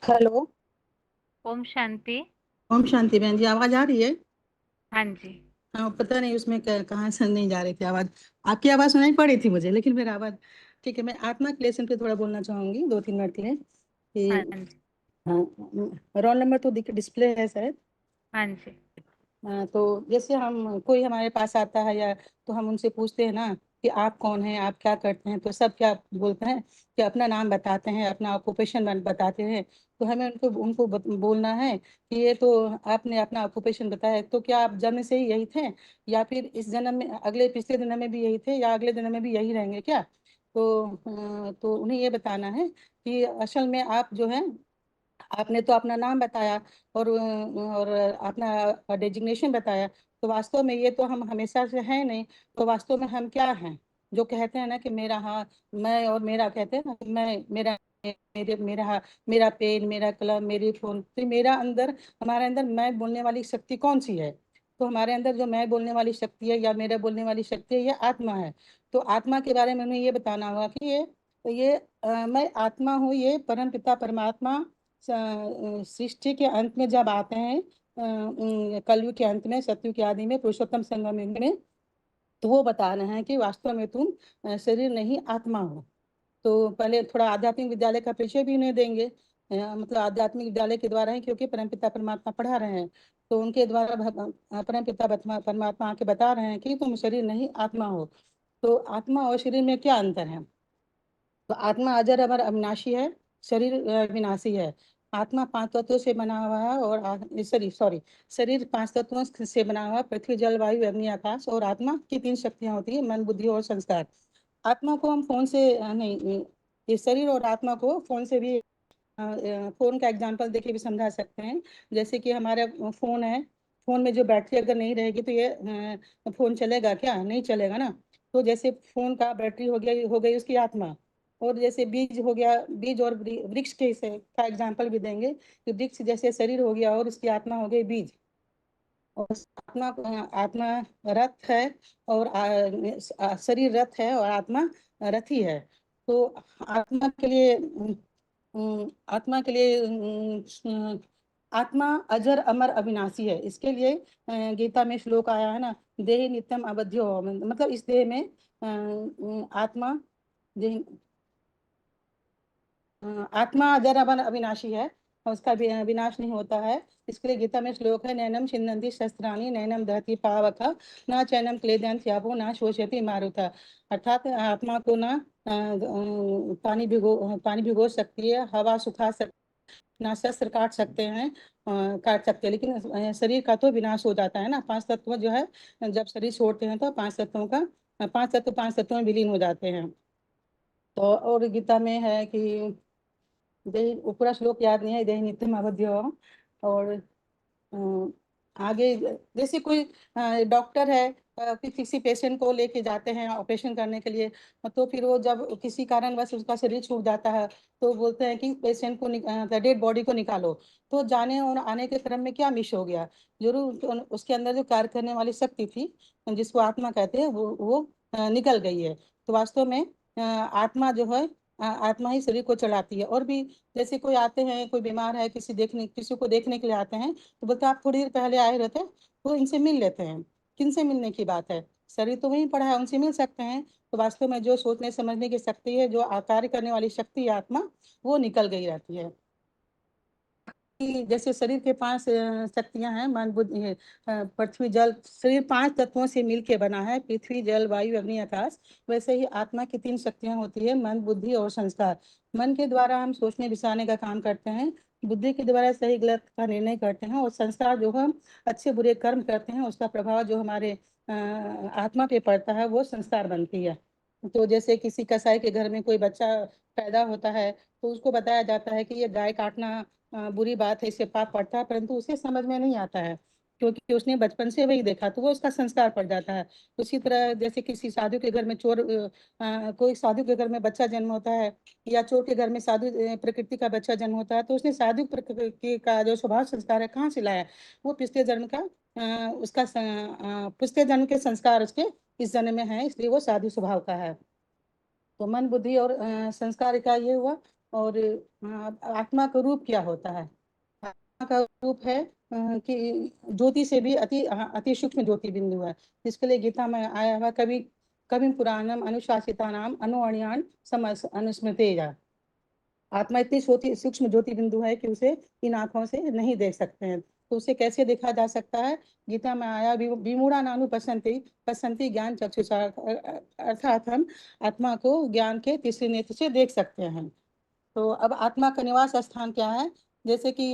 हेलो। ओम शांति। ओम शांति बहन जी, आवाज आ रही है? हाँ जी। हाँ, पता नहीं उसमें कहाँ से नहीं जा रही थी आवाज। आपकी आवाज सुनाई पड़ी थी मुझे, लेकिन मेरा आवाज ठीक है। मैं आत्मा के लेसन पे थोड़ा बोलना चाहूंगी 2-3 मिनट के लिए कि हाँ जी। हाँ, रोल नंबर तो डिस्प्ले है शायद। हाँ जी। तो जैसे हम कोई हमारे पास आता है या तो हम उनसे पूछते हैं ना कि आप कौन हैं, आप क्या करते हैं, तो सब क्या बोलते हैं कि अपना नाम बताते हैं, अपना ऑक्यूपेशन बताते हैं। तो हमें उनको बोलना है कि ये तो आपने अपना ऑक्यूपेशन बताया, तो क्या आप जन्म से ही यही थे या फिर इस जन्म में अगले पिछले जन्म में भी यही थे या अगले जन्म में भी यही रहेंगे क्या? तो उन्हें ये बताना है कि असल में आप जो है, आपने तो अपना नाम बताया और अपना डेजिग्नेशन बताया, तो वास्तव में ये तो हम हमेशा से हैं नहीं। तो वास्तव में हम क्या हैं? जो कहते हैं ना कि मेरा हाथ, मैं और मेरा, कहते हैं ना कि मैं, मेरा, मेरा पेन, मेरा कलम, मेरी फोन। तो मेरा अंदर, हमारे अंदर मैं बोलने वाली शक्ति कौन सी है? तो हमारे अंदर जो मैं बोलने वाली शक्ति है या मेरा बोलने वाली शक्ति है, ये आत्मा है। तो आत्मा के बारे में हमें ये बताना होगा कि ये मैं आत्मा हूँ। ये परम पिता परमात्मा सृष्टि के अंत में जब आते हैं, कलयुग के अंत में, सतयुग के आदि में, पुरुषोत्तम संगम युग में, तो वो बता रहे हैं कि वास्तव में तुम शरीर नहीं आत्मा हो। तो पहले थोड़ा आध्यात्मिक विद्यालय का परिचय भी उन्हें देंगे, मतलब आध्यात्मिक विद्यालय के द्वारा ही, क्योंकि परमपिता परमात्मा पढ़ा रहे हैं, तो उनके द्वारा परमपिता परमात्मा आके बता रहे हैं कि तुम शरीर नहीं आत्मा हो। तो आत्मा और शरीर में क्या अंतर है? तो आत्मा अजर अमर अविनाशी है, शरीर विनाशी है। आत्मा 5 तत्वों से बना हुआ है और शरीर 5 तत्वों से बना हुआ है, पृथ्वी जल वायु अग्नि आकाश। और आत्मा की 3 शक्तियां होती है, मन बुद्धि और संस्कार। आत्मा को हम फोन से नहीं, ये शरीर और आत्मा को फोन से भी, फोन का एग्जांपल देके भी समझा सकते हैं। जैसे कि हमारा फोन है, फोन में जो बैटरी अगर नहीं रहेगी तो ये फोन चलेगा क्या? नहीं चलेगा ना। तो जैसे फोन का बैटरी हो गई उसकी आत्मा। और जैसे बीज हो गया, बीज और वृक्ष के का एग्जांपल भी देंगे कि वृक्ष जैसे शरीर हो गया और उसकी आत्मा हो गई बीज। और आत्मा रथ है और शरीर रथ है और आत्मा रथी है। तो आत्मा के लिए आत्मा के लिए आत्मा अजर अमर अविनाशी है। इसके लिए गीता में श्लोक आया है ना, देह नित्यम अवध्यो, मतलब इस देह में आत्मा आत्मा अजर अमर अविनाशी है, उसका विनाश नहीं होता है। इसके लिए गीता में श्लोक है, नैनम छिन्नन्ति शस्त्राणि नैनम दहति पावक न चैनम क्लेदयन्ति यापो न शोषयति मारुता। अर्थात आत्मा को ना पानी भिगो सकती है, हवा सुखा सकती, ना शस्त्र काट सकते हैं, लेकिन शरीर का तो विनाश हो जाता है ना। 5 तत्व जो है, जब शरीर छोड़ते हैं तो 5 तत्वों में विलीन हो जाते हैं। तो और गीता में है कि पूरा श्लोक याद नहीं है, देह नित्यम अवध्यो। और आगे जैसे कोई डॉक्टर है, किसी पेशेंट को लेके जाते हैं ऑपरेशन करने के लिए, तो फिर वो जब किसी कारणवश उसका शरीर छूट जाता है तो बोलते हैं कि पेशेंट को डेड बॉडी को निकालो। तो जाने और आने के क्रम में क्या मिस हो गया? जरूर उसके अंदर जो कार्य करने वाली शक्ति थी, जिसको आत्मा कहते हैं, वो निकल गई है। तो वास्तव में आत्मा जो है, आत्मा ही शरीर को चलाती है। और भी जैसे कोई आते हैं, कोई बीमार है, किसी को देखने के लिए आते हैं, तो बोलते हैं आप थोड़ी देर पहले आए रहते, तो इनसे मिल लेते हैं। किनसे मिलने की बात है? शरीर तो वहीं पड़ा है, उनसे मिल सकते हैं। तो वास्तव में जो सोचने समझने की शक्ति है, जो कार्य करने वाली शक्ति है आत्मा, वो निकल गई रहती है। जैसे शरीर के 5 शक्तियां हैं, मन बुद्धि पृथ्वी जल, शरीर 5 तत्वों से मिलके बना है, पृथ्वी जल वायु अग्नि आकाश। वैसे ही आत्मा की 3 शक्तियां होती है, मन बुद्धि और संस्कार। मन के द्वारा हम सोचने विचारने का काम करते हैं, बुद्धि के द्वारा सही गलत का निर्णय करते हैं, और संस्कार जो हम अच्छे बुरे कर्म करते हैं, उसका प्रभाव जो हमारे आत्मा पे पड़ता है, वो संस्कार बनती है। तो जैसे किसी कसाई के घर में कोई बच्चा पैदा होता है, तो उसको बताया जाता है कि ये गाय काटना बुरी बात है, इससे पाप पड़ता है, परंतु उसे समझ में नहीं आता है, क्योंकि उसने बचपन से वही देखा, तो वो उसका संस्कार पड़ जाता है। उसी तरह जैसे किसी साधु के घर में कोई साधु के घर में बच्चा जन्म होता है, या चोर के घर में साधु प्रकृति का बच्चा जन्म होता है, तो उसने साधु प्रकृति का जो स्वभाव संस्कार है कहाँ से लाया? वो पिछले जन्म का पिछले जन्म के संस्कार उसके इस जन्म में है, इसलिए वो साधु स्वभाव का है। तो मन बुद्धि और संस्कार का ये हुआ। और आत्मा का रूप क्या होता है? आत्मा का रूप है कि ज्योति से भी अति सूक्ष्म ज्योति बिंदु है, जिसके लिए गीता में आया हुआ, कभी कभी पुराणम अनुशासिता नाम अनुअणियान अनुस्मृतेया। आत्मा इतनी सूक्ष्म ज्योति बिंदु है कि उसे इन आंखों से नहीं देख सकते हैं। तो उसे कैसे देखा जा सकता है? गीता में आया, विमूढ़ा नानु पश्यन्ति ज्ञान चक्षुषा, अर्थात हम आत्मा को ज्ञान के तीसरे नेत्र से देख सकते हैं। तो अब आत्मा का निवास स्थान क्या है? जैसे कि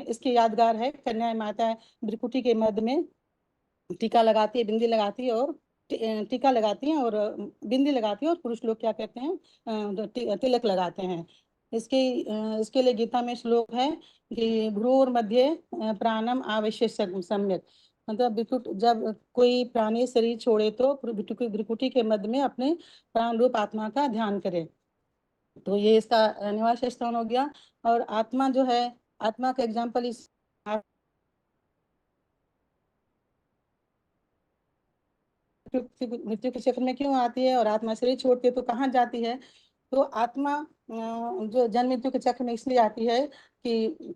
इसकी यादगार है, कन्या माता भ्रिकुटी के मध्य में टीका लगाती है, बिंदी लगाती है, और टीका लगाती हैं और बिंदी लगाती है, और पुरुष लोग क्या कहते हैं, तिलक लगाते हैं। इसके लिए गीता में श्लोक है कि भ्रूर मध्य प्राणम आवश्य सम्यक, मतलब जब कोई प्राणी शरीर छोड़े तो भ्रिकुटी के मध्य में अपने प्राण रूप आत्मा का ध्यान करे। तो ये इसका निवास स्थान हो गया। और आत्मा जो है, आत्मा का एग्जाम्पल इस मृत्यु के चक्र में क्यों आती है, और आत्मा शरीर छोड़ती है तो कहाँ जाती है? तो आत्मा जो जन्म मृत्यु के चक्र में इसलिए आती है कि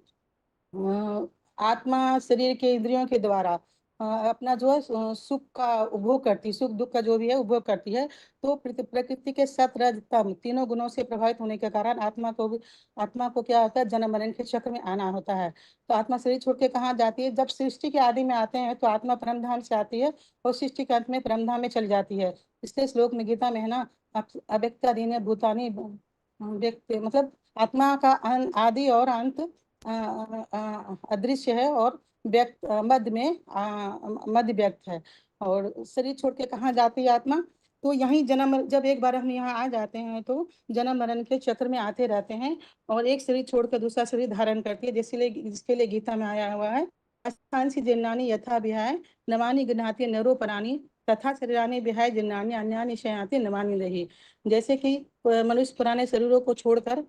आत्मा शरीर के इंद्रियों के द्वारा अपना जो है सुख का उपभोग करती है, सुख दुख का जो भी है उपभोग करती है। तो प्रकृति के सत रज तम तीनों गुणों से प्रभावित होने के कारण आत्मा को क्या होता है, जन्म मरण के चक्र में आना होता है। तो आत्मा शरीर छोड़ के कहाँ जाती है? जब सृष्टि के आदि में आते हैं तो आत्मा परम धाम से आती है और सृष्टि के अंत में परम धाम में चली जाती है। इसलिए श्लोक में गीता में है ना, अव्यक्तादीन भूतानि व्यक्त, मतलब आत्मा का आदि और अंत अदृश्य है और व्यक्त मध्य में मध्य व्यक्त है। और शरीर छोड़ के कहाँ जाती है आत्मा? तो यही जन्म, जब एक बार हम यहाँ आ जाते हैं तो जन्म मरण के चक्र में आते रहते हैं और एक शरीर छोड़कर दूसरा शरीर धारण करती है। जिसके लिए गीता में आया हुआ है, अस्थांसि जीर्णानि यथा विहाय नवानि गृह्णाति नरोपराणि तथा शरीरानि विहाय जीर्णानि अन्यानि शयाति नवानि रही। जैसे कि मनुष्य पुराने शरीरों को छोड़कर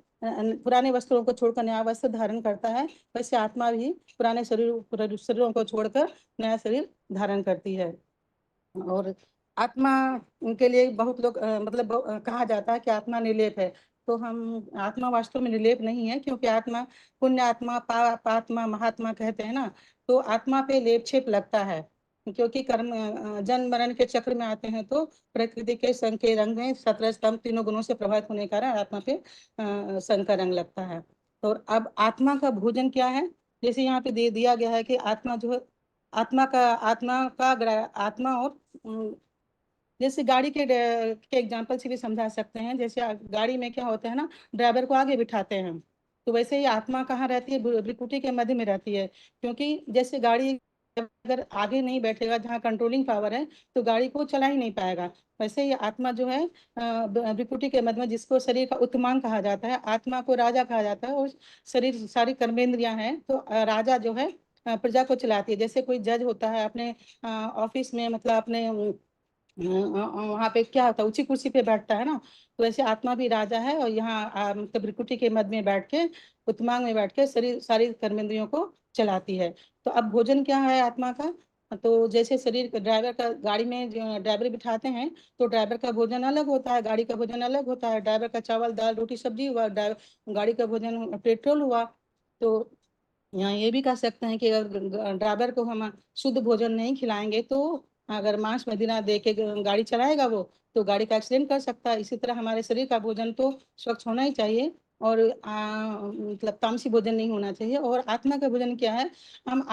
पुराने वस्त्रों को छोड़कर नया वस्त्र धारण करता है, वैसे आत्मा भी पुराने शरीरों को छोड़कर नया शरीर धारण करती है। और आत्मा के लिए बहुत लोग मतलब कहा जाता है कि आत्मा निर्लेप है। तो हम आत्मा वास्तव में निर्लेप नहीं है, क्योंकि आत्मा पुण्य आत्मा पापात्मा महात्मा कहते हैं ना, तो आत्मा पे लेप छेप लगता है। क्योंकि कर्म जन्म मरण के चक्र में आते हैं तो प्रकृति के संग के रंग में सत्रह स्तंभ तीनों गुणों से प्रभावित होने के कारण आत्मा पे संग का रंग लगता है। तो अब आत्मा का भोजन क्या है? जैसे यहाँ पे दे दिया गया है कि आत्मा जो है, आत्मा और जैसे गाड़ी के एग्जांपल से भी समझा सकते हैं। जैसे गाड़ी में क्या होता है ना, ड्राइवर को आगे बिठाते हैं, तो वैसे ही आत्मा कहाँ रहती है? भ्रिकुटी के मध्य में रहती है। क्योंकि जैसे गाड़ी अगर आगे नहीं बैठेगा, जहाँ कंट्रोलिंग पावर है, तो गाड़ी को चला ही नहीं पाएगा। वैसे ही आत्मा जो है भ्रिकुटी के मध्य में, जिसको शरीर का उत्तमांग कहा जाता है, आत्मा को राजा कहा जाता है। और शरीर सारी कर्मेंद्रियां हैं, तो राजा जो है प्रजा को चलाती है। जैसे कोई जज होता है अपने ऑफिस में, मतलब अपने वहां पे क्या होता है, ऊंची कुर्सी पे बैठता है ना, तो वैसे आत्मा भी राजा है और यहाँ मतलब भ्रिकुटी के मध्य में बैठ के, उत्तमांग में बैठ के शरीर सारी कर्मेंद्रियों को चलाती है। तो अब भोजन क्या है आत्मा का? तो जैसे शरीर ड्राइवर का, गाड़ी में जो ड्राइवर बिठाते हैं, तो ड्राइवर का भोजन अलग होता है, गाड़ी का भोजन अलग होता है। ड्राइवर का चावल दाल रोटी सब्जी हुआ, गाड़ी का भोजन पेट्रोल हुआ। तो यहाँ ये भी कह सकते हैं कि अगर ड्राइवर को हम शुद्ध भोजन नहीं खिलाएंगे, तो अगर मांस मदिरा दे के गाड़ी चलाएगा वो, तो गाड़ी का एक्सीडेंट कर सकता है। इसी तरह हमारे शरीर का भोजन तो स्वच्छ होना ही चाहिए, और मतलब तामसी भोजन नहीं होना चाहिए। और आत्मा का भोजन क्या है? हम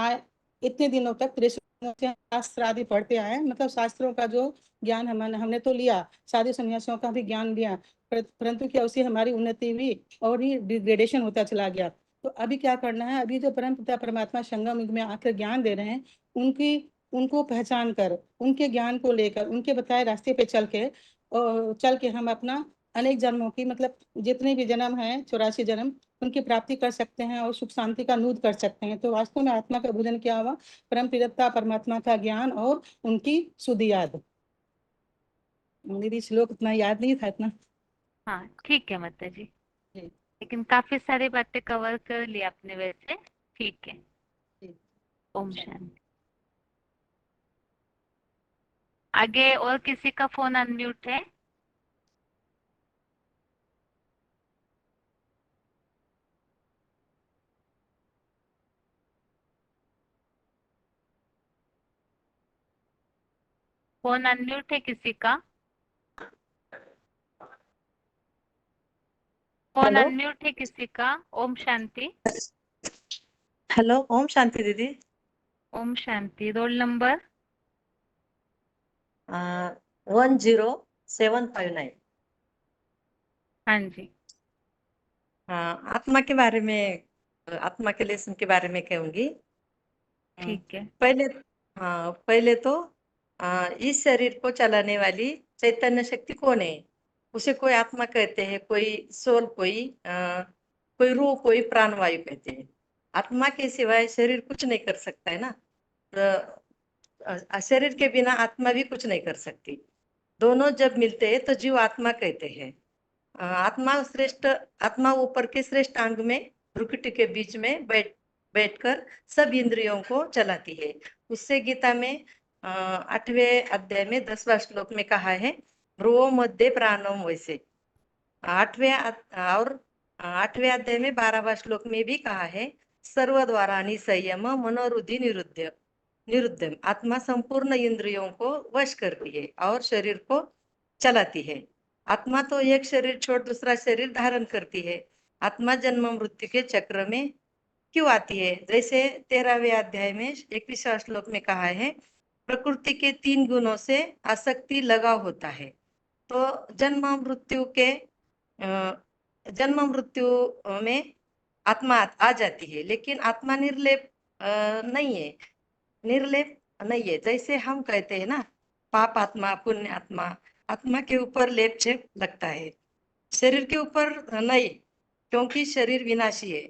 इतने दिनों तक 63 से शास्त्र आदि पढ़ते आए, मतलब शास्त्रों का जो ज्ञान हमने तो लिया, साधु संन्यासियों का भी ज्ञान लिया, परंतु क्या उससे हमारी उन्नति हुई? और ही डिग्रेडेशन होता चला गया। तो अभी क्या करना है? अभी जो परम पिता परमात्मा संगम युग में आकर ज्ञान दे रहे हैं, उनको पहचान कर, उनके ज्ञान को लेकर, उनके बताए रास्ते पे चल के हम अपना अनेक जन्मों की, मतलब जितने भी जन्म हैं 84 जन्म, उनकी प्राप्ति कर सकते हैं और सुख शांति का नूत कर सकते हैं। तो वास्तव में आत्मा का भोजन क्या हुआ? परम पिता परमात्मा का ज्ञान और उनकी शुद्ध याद। दीदी श्लोक इतना याद नहीं था इतना। हाँ ठीक है माता जी, जी। लेकिन काफी सारी बातें कवर कर ली आपने वैसे। ठीक है, ओम शांति। आगे और किसी का फोन अनम्यूट है? फोन अनम्यूट है किसी का? फोन हेलो अनम्यूट है किसी का? ओम शांति। हेलो, ओम शांति दीदी। ओम शांति। Roll number? 10759। हाँ जी। आत्मा के बारे में, आत्मा के लेसन के बारे में कहूंगी। ठीक है। पहले तो इस शरीर को चलाने वाली चैतन्य शक्ति कौन है? उसे कोई आत्मा कहते हैं, कोई सोल, कोई रूह, कोई प्राणवायु कहते हैं। आत्मा के सिवाय शरीर कुछ नहीं कर सकता है ना। शरीर के बिना आत्मा भी कुछ नहीं कर सकती। दोनों जब मिलते हैं तो जीव आत्मा कहते हैं। आत्मा ऊपर के श्रेष्ठ अंग में भ्रुकुटी के बीच में बैठकर सब इंद्रियों को चलाती है। उससे गीता में 8वें अध्याय में 10वां श्लोक में कहा है, भ्रुवो मध्य प्राणम। वैसे 8वें अध्याय में 12वां श्लोक में भी कहा है, सर्वद्वाराणि संयम मनोरुद्धि निरुद्ध। निरुद्धम। आत्मा संपूर्ण इंद्रियों को वश करती है और शरीर को चलाती है। आत्मा तो एक शरीर छोड़ दूसरा शरीर धारण करती है। आत्मा जन्म मृत्यु के चक्र में क्यों आती है? जैसे 13वें अध्याय में 21वां श्लोक में कहा है, प्रकृति के 3 गुणों से आसक्ति लगाव होता है। तो जन्म मृत्यु में आत्मा आ जाती है, लेकिन आत्मा निर्लेप नहीं है, निर्लेप नहीं है। जैसे हम कहते हैं ना, पाप आत्मा पुण्य आत्मा, आत्मा के ऊपर लेप छेप लगता है, शरीर के ऊपर नहीं, क्योंकि शरीर विनाशी है,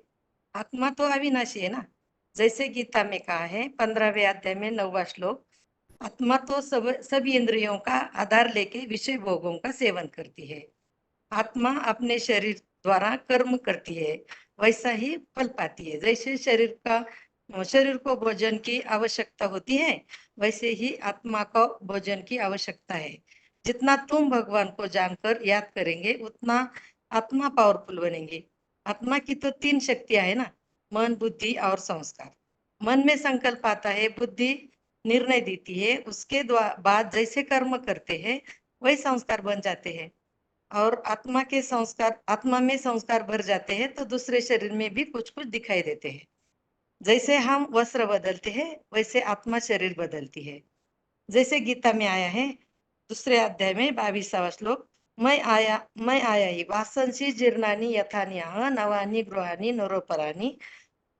आत्मा तो अविनाशी है ना। जैसे गीता में कहा है 15वें अध्याय में 9वां श्लोक, आत्मा तो सभी इंद्रियों का आधार लेके विषय भोगों का सेवन करती है। आत्मा अपने शरीर द्वारा कर्म करती है, वैसा ही फल पाती है। जैसे शरीर को भोजन की आवश्यकता होती है, वैसे ही आत्मा को भोजन की आवश्यकता है। जितना तुम भगवान को जानकर याद करेंगे, उतना आत्मा पावरफुल बनेंगे। आत्मा की तो 3 शक्तियां है ना, मन, बुद्धि और संस्कार। मन में संकल्प आता है, बुद्धि निर्णय देती है, उसके बाद जैसे कर्म करते हैं वही संस्कार बन जाते हैं। और आत्मा में संस्कार भर जाते हैं, तो दूसरे शरीर में भी कुछ कुछ दिखाई देते हैं। जैसे हम वस्त्र बदलते हैं, वैसे आत्मा शरीर बदलती है। जैसे गीता में आया है 2 अध्याय में 22वां श्लोक, मैं आया ही वासंसी जीर्णानी यथान्याह नवानी गृहानी नरोपरानी।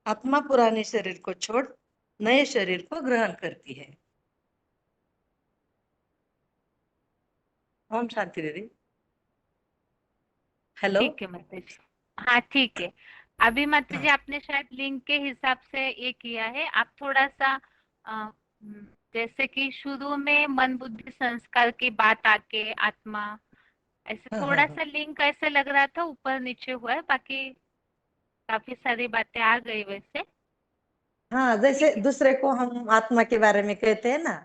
आत्मा पुराने शरीर को छोड़ नए शरीर को ग्रहण करती है। ओम शांति दीदी। हेलो। ठीक है माता जी। हाँ ठीक है। अभी माता जी आपने शायद लिंक के हिसाब से ये किया है। आप थोड़ा सा जैसे कि शुरू में मन बुद्धि संस्कार की बात आके आत्मा, ऐसे थोड़ा सा लिंक ऐसे लग रहा था, ऊपर नीचे हुआ है, बाकी काफी सारी बातें आ गई वैसे। हाँ, जैसे दूसरे को हम आत्मा के बारे में कहते हैं ना,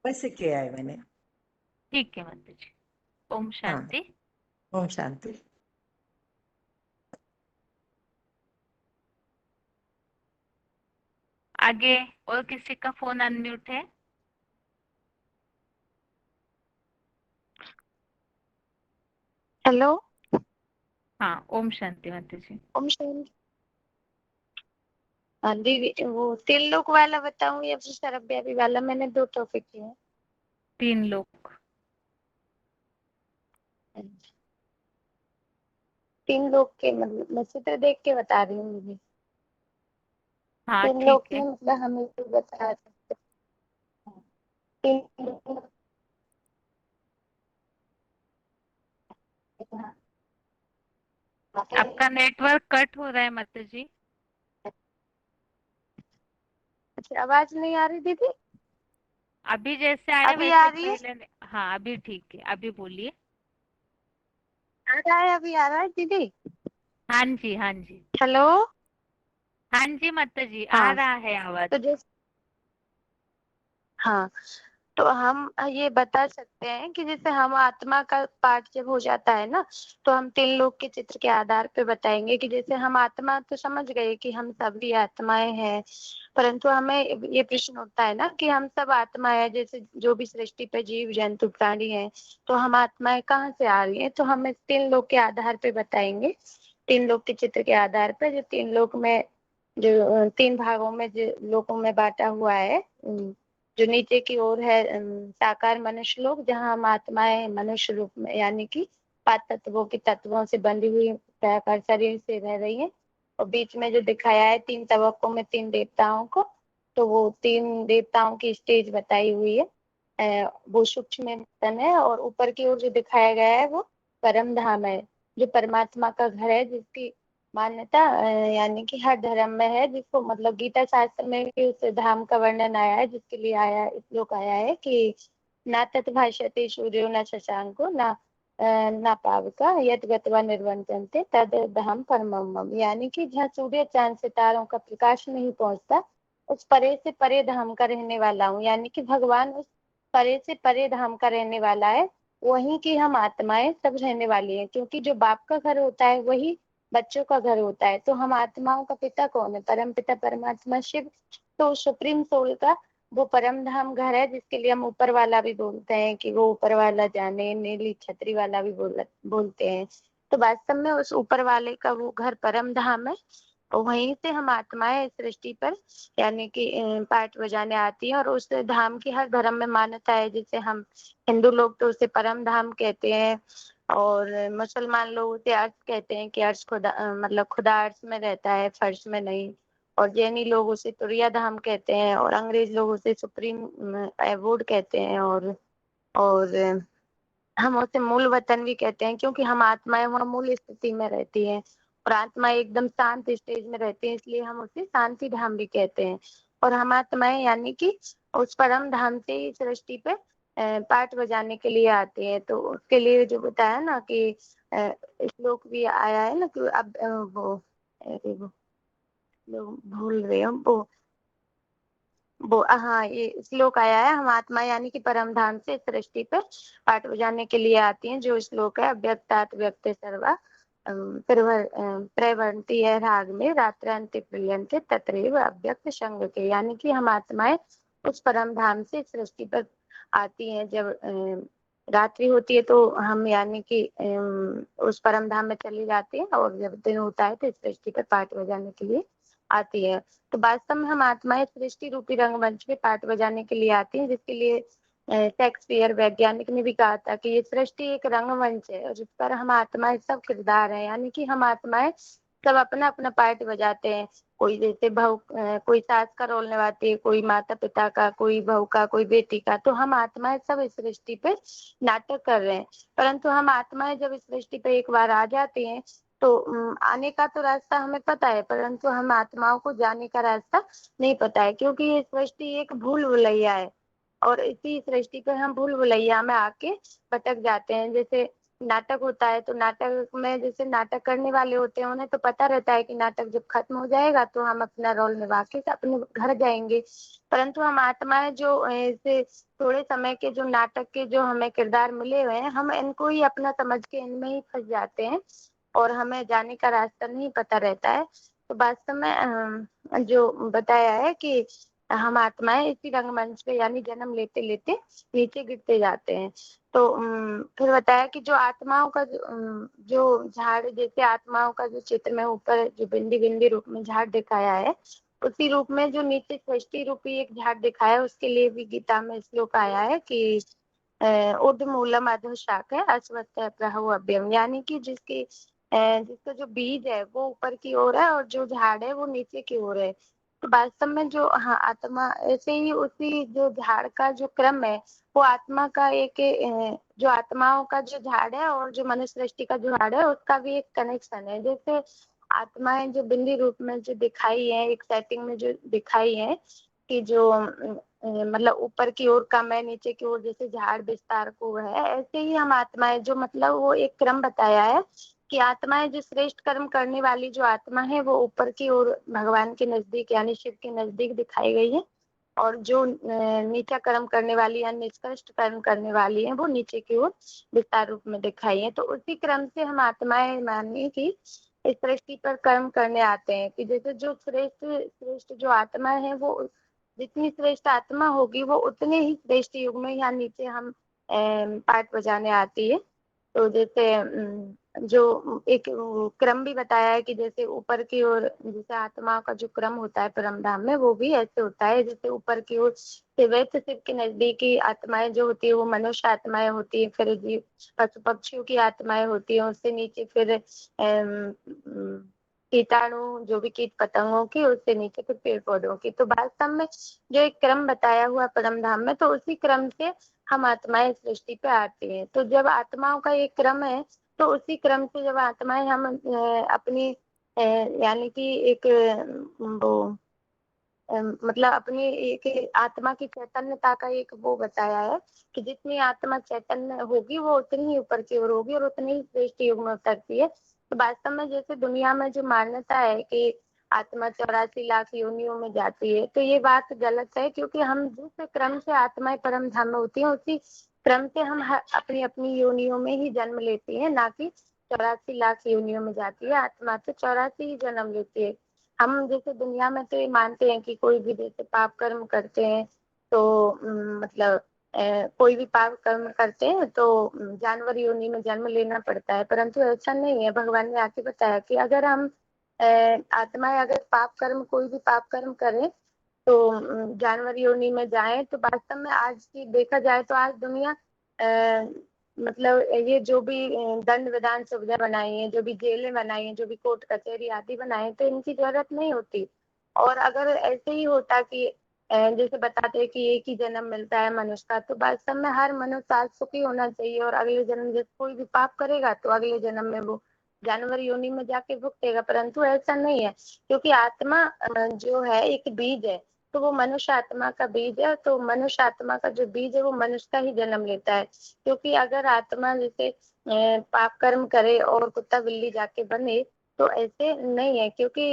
वैसे किया है मैंने। ठीक है माता जी। ओम शांति। ओम शांति। आगे और किसी का फोन अनम्यूट है? हेलो। हाँ, ओम शांति माता जी। ओम शांति। हाँ दीदी, वो 3 लोग वाला बताऊं या फिर सर्वव्यापी वाला? मैंने 2 टॉपिक किए हैं। 3 लोग। 3 लोग के मतलब मैं चित्र देख के बता रही हूँ मुझे। हाँ 3 लोग ठीक है। के मतलब हमें तो बता सकते हैं। 3 लोग आपका नेटवर्क कट हो रहा है माता जी। अच्छा, आवाज नहीं आ रही दीदी? अभी जैसे आ रहे अभी वैसे आ रही है? पहले। हाँ अभी ठीक है, अभी बोलिए। आ रहा है, अभी आ रहा है दीदी? हाँ जी हाँ जी। हेलो। हाँ जी माता जी, आ हाँ रहा है आवाज। तो जैसे, हाँ तो हम ये बता सकते हैं कि जैसे हम आत्मा का पाठ जब हो जाता है ना, तो हम 3 लोग के चित्र के आधार पे बताएंगे कि जैसे हम आत्मा तो समझ गए कि हम सभी आत्माएं हैं, परंतु हमें ये प्रश्न होता है ना कि हम सब आत्मा है, जैसे जो भी सृष्टि पे जीव जंतु प्राणी है, तो हम आत्माएं कहाँ से आ रही हैं? तो हम 3 लोग के आधार पे बताएंगे। 3 लोग के चित्र के आधार पर, जो 3 लोग में जो 3 भागों में जो लोगों में बांटा हुआ है, जो नीचे की ओर है साकार मनुष्य लोग, जहाँ हम आत्माएं मनुष्य रूप में यानी कि 5 तत्वों की तत्वों से बंधी हुई साकार शरीर से रह रही है। और बीच में जो दिखाया है 3 तबकों में 3 देवताओं को, तो वो 3 देवताओं की स्टेज बताई हुई है। वो सूक्ष्म तन है, और ऊपर की ओर जो दिखाया गया है वो परम धाम है, जो परमात्मा का घर है, जिसकी मान्यता यानी कि हर धर्म में है, जिसको मतलब गीता शास्त्र में भी उस धाम का वर्णन आया है, जिसके लिए आया श्लोक आया है कि ना तत् भाष्यते सूर्यो न शशांको ना पावका यत गत्वा निर्वंतन्ते तद धाम परमम मम। यानी कि जहाँ सूर्य चांद सितारों का प्रकाश नहीं पहुंचता, उस परे से परे धाम का रहने वाला हूँ। यानी कि भगवान उस परे से परे धाम का रहने वाला है, वहीं की हम आत्माएं सब रहने वाली हैं, क्योंकि जो बाप का घर होता है वही बच्चों का घर होता है। तो हम आत्माओं का पिता कौन है? परम पिता परमात्मा शिव, तो सुप्रीम सोल का वो परम धाम घर है, जिसके लिए हम ऊपर वाला भी बोलते हैं कि वो ऊपर वाला जाने, नीली छतरी वाला भी बोलते हैं। तो वास्तव में उस ऊपर वाले का वो घर परम धाम है, और वहीं से हम आत्माएं इस सृष्टि पर यानी कि पाठ बजाने आती हैं। और उस धाम की हर धर्म में मान्यता है, जैसे हम हिंदू लोग तो उसे परम धाम कहते हैं, और मुसलमान लोग उसे अर्श कहते हैं कि अर्श खुदा मतलब खुदा अर्श में रहता है, फर्श में नहीं। और जैनी लोग उसे तुरिया धाम कहते हैं, और अंग्रेज लोग उसे सुप्रीम एवोर्ड कहते हैं, और हम उसे मूल वतन भी कहते हैं, क्योंकि हम आत्माएं वहाँ मूल स्थिति में रहती हैं, और आत्मा एकदम शांत स्टेज में रहती है, इसलिए हम उसे शांति धाम भी कहते हैं। और हम आत्माएं यानी कि उस परम धाम से ही सृष्टि पे पाठ बजाने के लिए आते हैं। तो उसके लिए जो बताया ना कि श्लोक भी आया है ना कि अब वो लोग भूल रहे हो वो हाँ, ये श्लोक आया है, हम आत्मा यानी कि परम धाम से सृष्टि पर पाठ बजाने के लिए आती हैं। जो श्लोक है, अव्यक्तात् व्यक्त सर्वा प्रवर्ती है राग में रात्रांति प्रियंते तत्रैव अव्यक्त संग के, यानी कि हम आत्माएं उस परम धाम से सृष्टि पर आती हैं। जब रात्रि होती है तो हम यानी कि उस परम धाम में चली जाती है, और जब दिन होता है तो इस सृष्टि पर पाठ बजाने के लिए आती है। तो वास्तव में हम आत्माएं सृष्टि रूपी रंगमंच पे पाठ बजाने के लिए आती हैं, जिसके लिए शेक्सपियर वैज्ञानिक ने भी कहा था कि ये सृष्टि एक रंगमंच है, और जिस पर हम आत्माएं सब किरदार हैं, यानी कि हम आत्माएं सब अपना अपना पार्ट बजाते हैं। कोई जैसे बहू कोई सास का रोल निभाती है, कोई माता पिता का, कोई बहू का, कोई बेटी का। तो हम आत्माएं सब इस सृष्टि पे नाटक कर रहे हैं, परंतु हम आत्माएं जब इस सृष्टि पे एक बार आ जाती हैं तो आने का तो रास्ता हमें पता है, परंतु हम आत्माओं को जाने का रास्ता नहीं पता है, क्योंकि ये सृष्टि एक भूल भुलैया है, और इसी सृष्टि पर हम भूल भुलैया में आके भटक जाते हैं। जैसे नाटक होता है, तो नाटक में जैसे नाटक करने वाले होते हैं, उन्हें तो पता रहता है कि नाटक जब खत्म हो जाएगा तो हम अपना रोल निभा के अपने घर जाएंगे, परंतु हम आत्माएं जो ऐसे थोड़े समय के जो नाटक के जो हमें किरदार मिले हुए हैं, हम इनको ही अपना समझ के इनमें ही फंस जाते हैं, और हमें जाने का रास्ता नहीं पता रहता है। तो वास्तव में जो बताया है कि हम आत्माएं इसी रंगमंच पे यानी जन्म लेते लेते नीचे गिरते जाते हैं। तो फिर बताया कि जो आत्माओं का जो झाड़, जैसे आत्माओं का जो चित्र में ऊपर जो बिंदी बिंदी रूप में झाड़ दिखाया है, उसी रूप में जो नीचे सृष्टि रूपी एक झाड़ दिखाया है, उसके लिए भी गीता में श्लोक आया है कि ऊर्ध्वमूलम अधोशाखा अश्वत्थः प्रहव अव्ययम्, यानी कि जिसका जो बीज है वो ऊपर की ओर है, और जो झाड़ है वो नीचे की ओर है। तो वास्तव में जो हाँ आत्मा ऐसे ही उसी जो झाड़ का जो क्रम है, वो आत्मा का एक जो आत्माओं का जो झाड़ है और जो मनुष्य सृष्टि का जो झाड़ है, उसका भी एक कनेक्शन है। जैसे आत्माएं जो बिंदी रूप में जो दिखाई है, एक सेटिंग में जो दिखाई है कि जो मतलब ऊपर की ओर कम है, नीचे की ओर जैसे झाड़ विस्तार को है, ऐसे ही हम आत्माएं जो मतलब वो एक क्रम बताया है कि आत्माएं जो श्रेष्ठ कर्म करने वाली जो आत्मा है वो ऊपर की ओर भगवान के नजदीक यानी शिव के नजदीक दिखाई गई है, और जो नीचा कर्म करने वाली या निष्कृष्ट कर्म करने वाली है वो नीचे की ओर विस्तार रूप में दिखाई है। तो उसी क्रम से हम आत्माएं मानिए कि इस सृष्टि पर कर्म करने आते हैं कि जैसे जो श्रेष्ठ श्रेष्ठ जो आत्मा है, वो जितनी श्रेष्ठ आत्मा होगी वो उतने ही श्रेष्ठ युग में यहाँ नीचे हम पाठ बजाने आती है। तो जैसे जो एक क्रम भी बताया है कि जैसे ऊपर की ओर जैसे आत्मा का जो क्रम होता है परम धाम में, वो भी ऐसे होता है। जैसे ऊपर की ओर शिव के नजदीकी आत्माएं जो होती है वो मनुष्य आत्माएं होती है, फिर जीव पशु पक्षियों की आत्माएं होती है, उससे नीचे फिर कीटाणु जो भी कीट पतंगों की, उससे नीचे फिर पेड़ पौधों की। तो वास्तव में जो एक क्रम बताया हुआ परम धाम में, तो उसी क्रम से हम आत्माएं सृष्टि पे आती हैं। तो जब आत्माओं का एक क्रम है, तो उसी क्रम से जब आत्माएं हम अपनी यानी कि एक वो मतलब अपनी एक आत्मा की चैतन्यता का एक वो बताया है कि जितनी आत्मा चैतन्य होगी वो उतनी ही ऊपर की ओर होगी और उतनी ही श्रेष्ठ युग में उतरती है। तो वास्तव में जैसे दुनिया में जो मान्यता है कि आत्मा 84 लाख योनियों में जाती है, तो ये बात गलत है, क्योंकि हम जिस क्रम से आत्माएं परम धाम में होती हैं उसी क्रम से हम अपनी अपनी योनियों में ही जन्म लेती हैं, ना कि 84 लाख योनियों में जाती है। आत्मा तो 84 ही जन्म लेती है। हम जैसे दुनिया में तो ये मानते हैं कि कोई भी जैसे पाप कर्म करते हैं तो मतलब कोई भी पाप कर्म करते हैं तो जानवर योनि में जन्म लेना पड़ता है, परंतु ऐसा नहीं है। भगवान ने आके बताया कि अगर हम आत्माएं अगर पाप कर्म कोई भी पाप कर्म करे तो जानवर योनि में जाए, तो वास्तव में आज की देखा जाए तो आज दुनिया मतलब ये जो भी दंड विधान सुविधा बनाई है, जो भी जेलें बनाई हैं, जो भी कोर्ट कचहरी आदि बनाए, तो इनकी जरूरत नहीं होती। और अगर ऐसे ही होता कि जैसे बताते हैं कि एक ही जन्म मिलता है मनुष्य का, तो वास्तव में हर मनुष्य आज सुखी होना चाहिए और अगले जन्म जैसे कोई भी पाप करेगा तो अगले जन्म में वो जानवर योनि में जाके भुगतेगा, परंतु ऐसा नहीं है। क्योंकि आत्मा जो है एक बीज है, तो वो मनुष्य आत्मा का बीज है, तो मनुष्य आत्मा का जो बीज है वो मनुष्य का ही जन्म लेता है। क्योंकि अगर आत्मा जैसे पाप कर्म करे और कुत्ता बिल्ली जाके बने तो ऐसे नहीं है। क्योंकि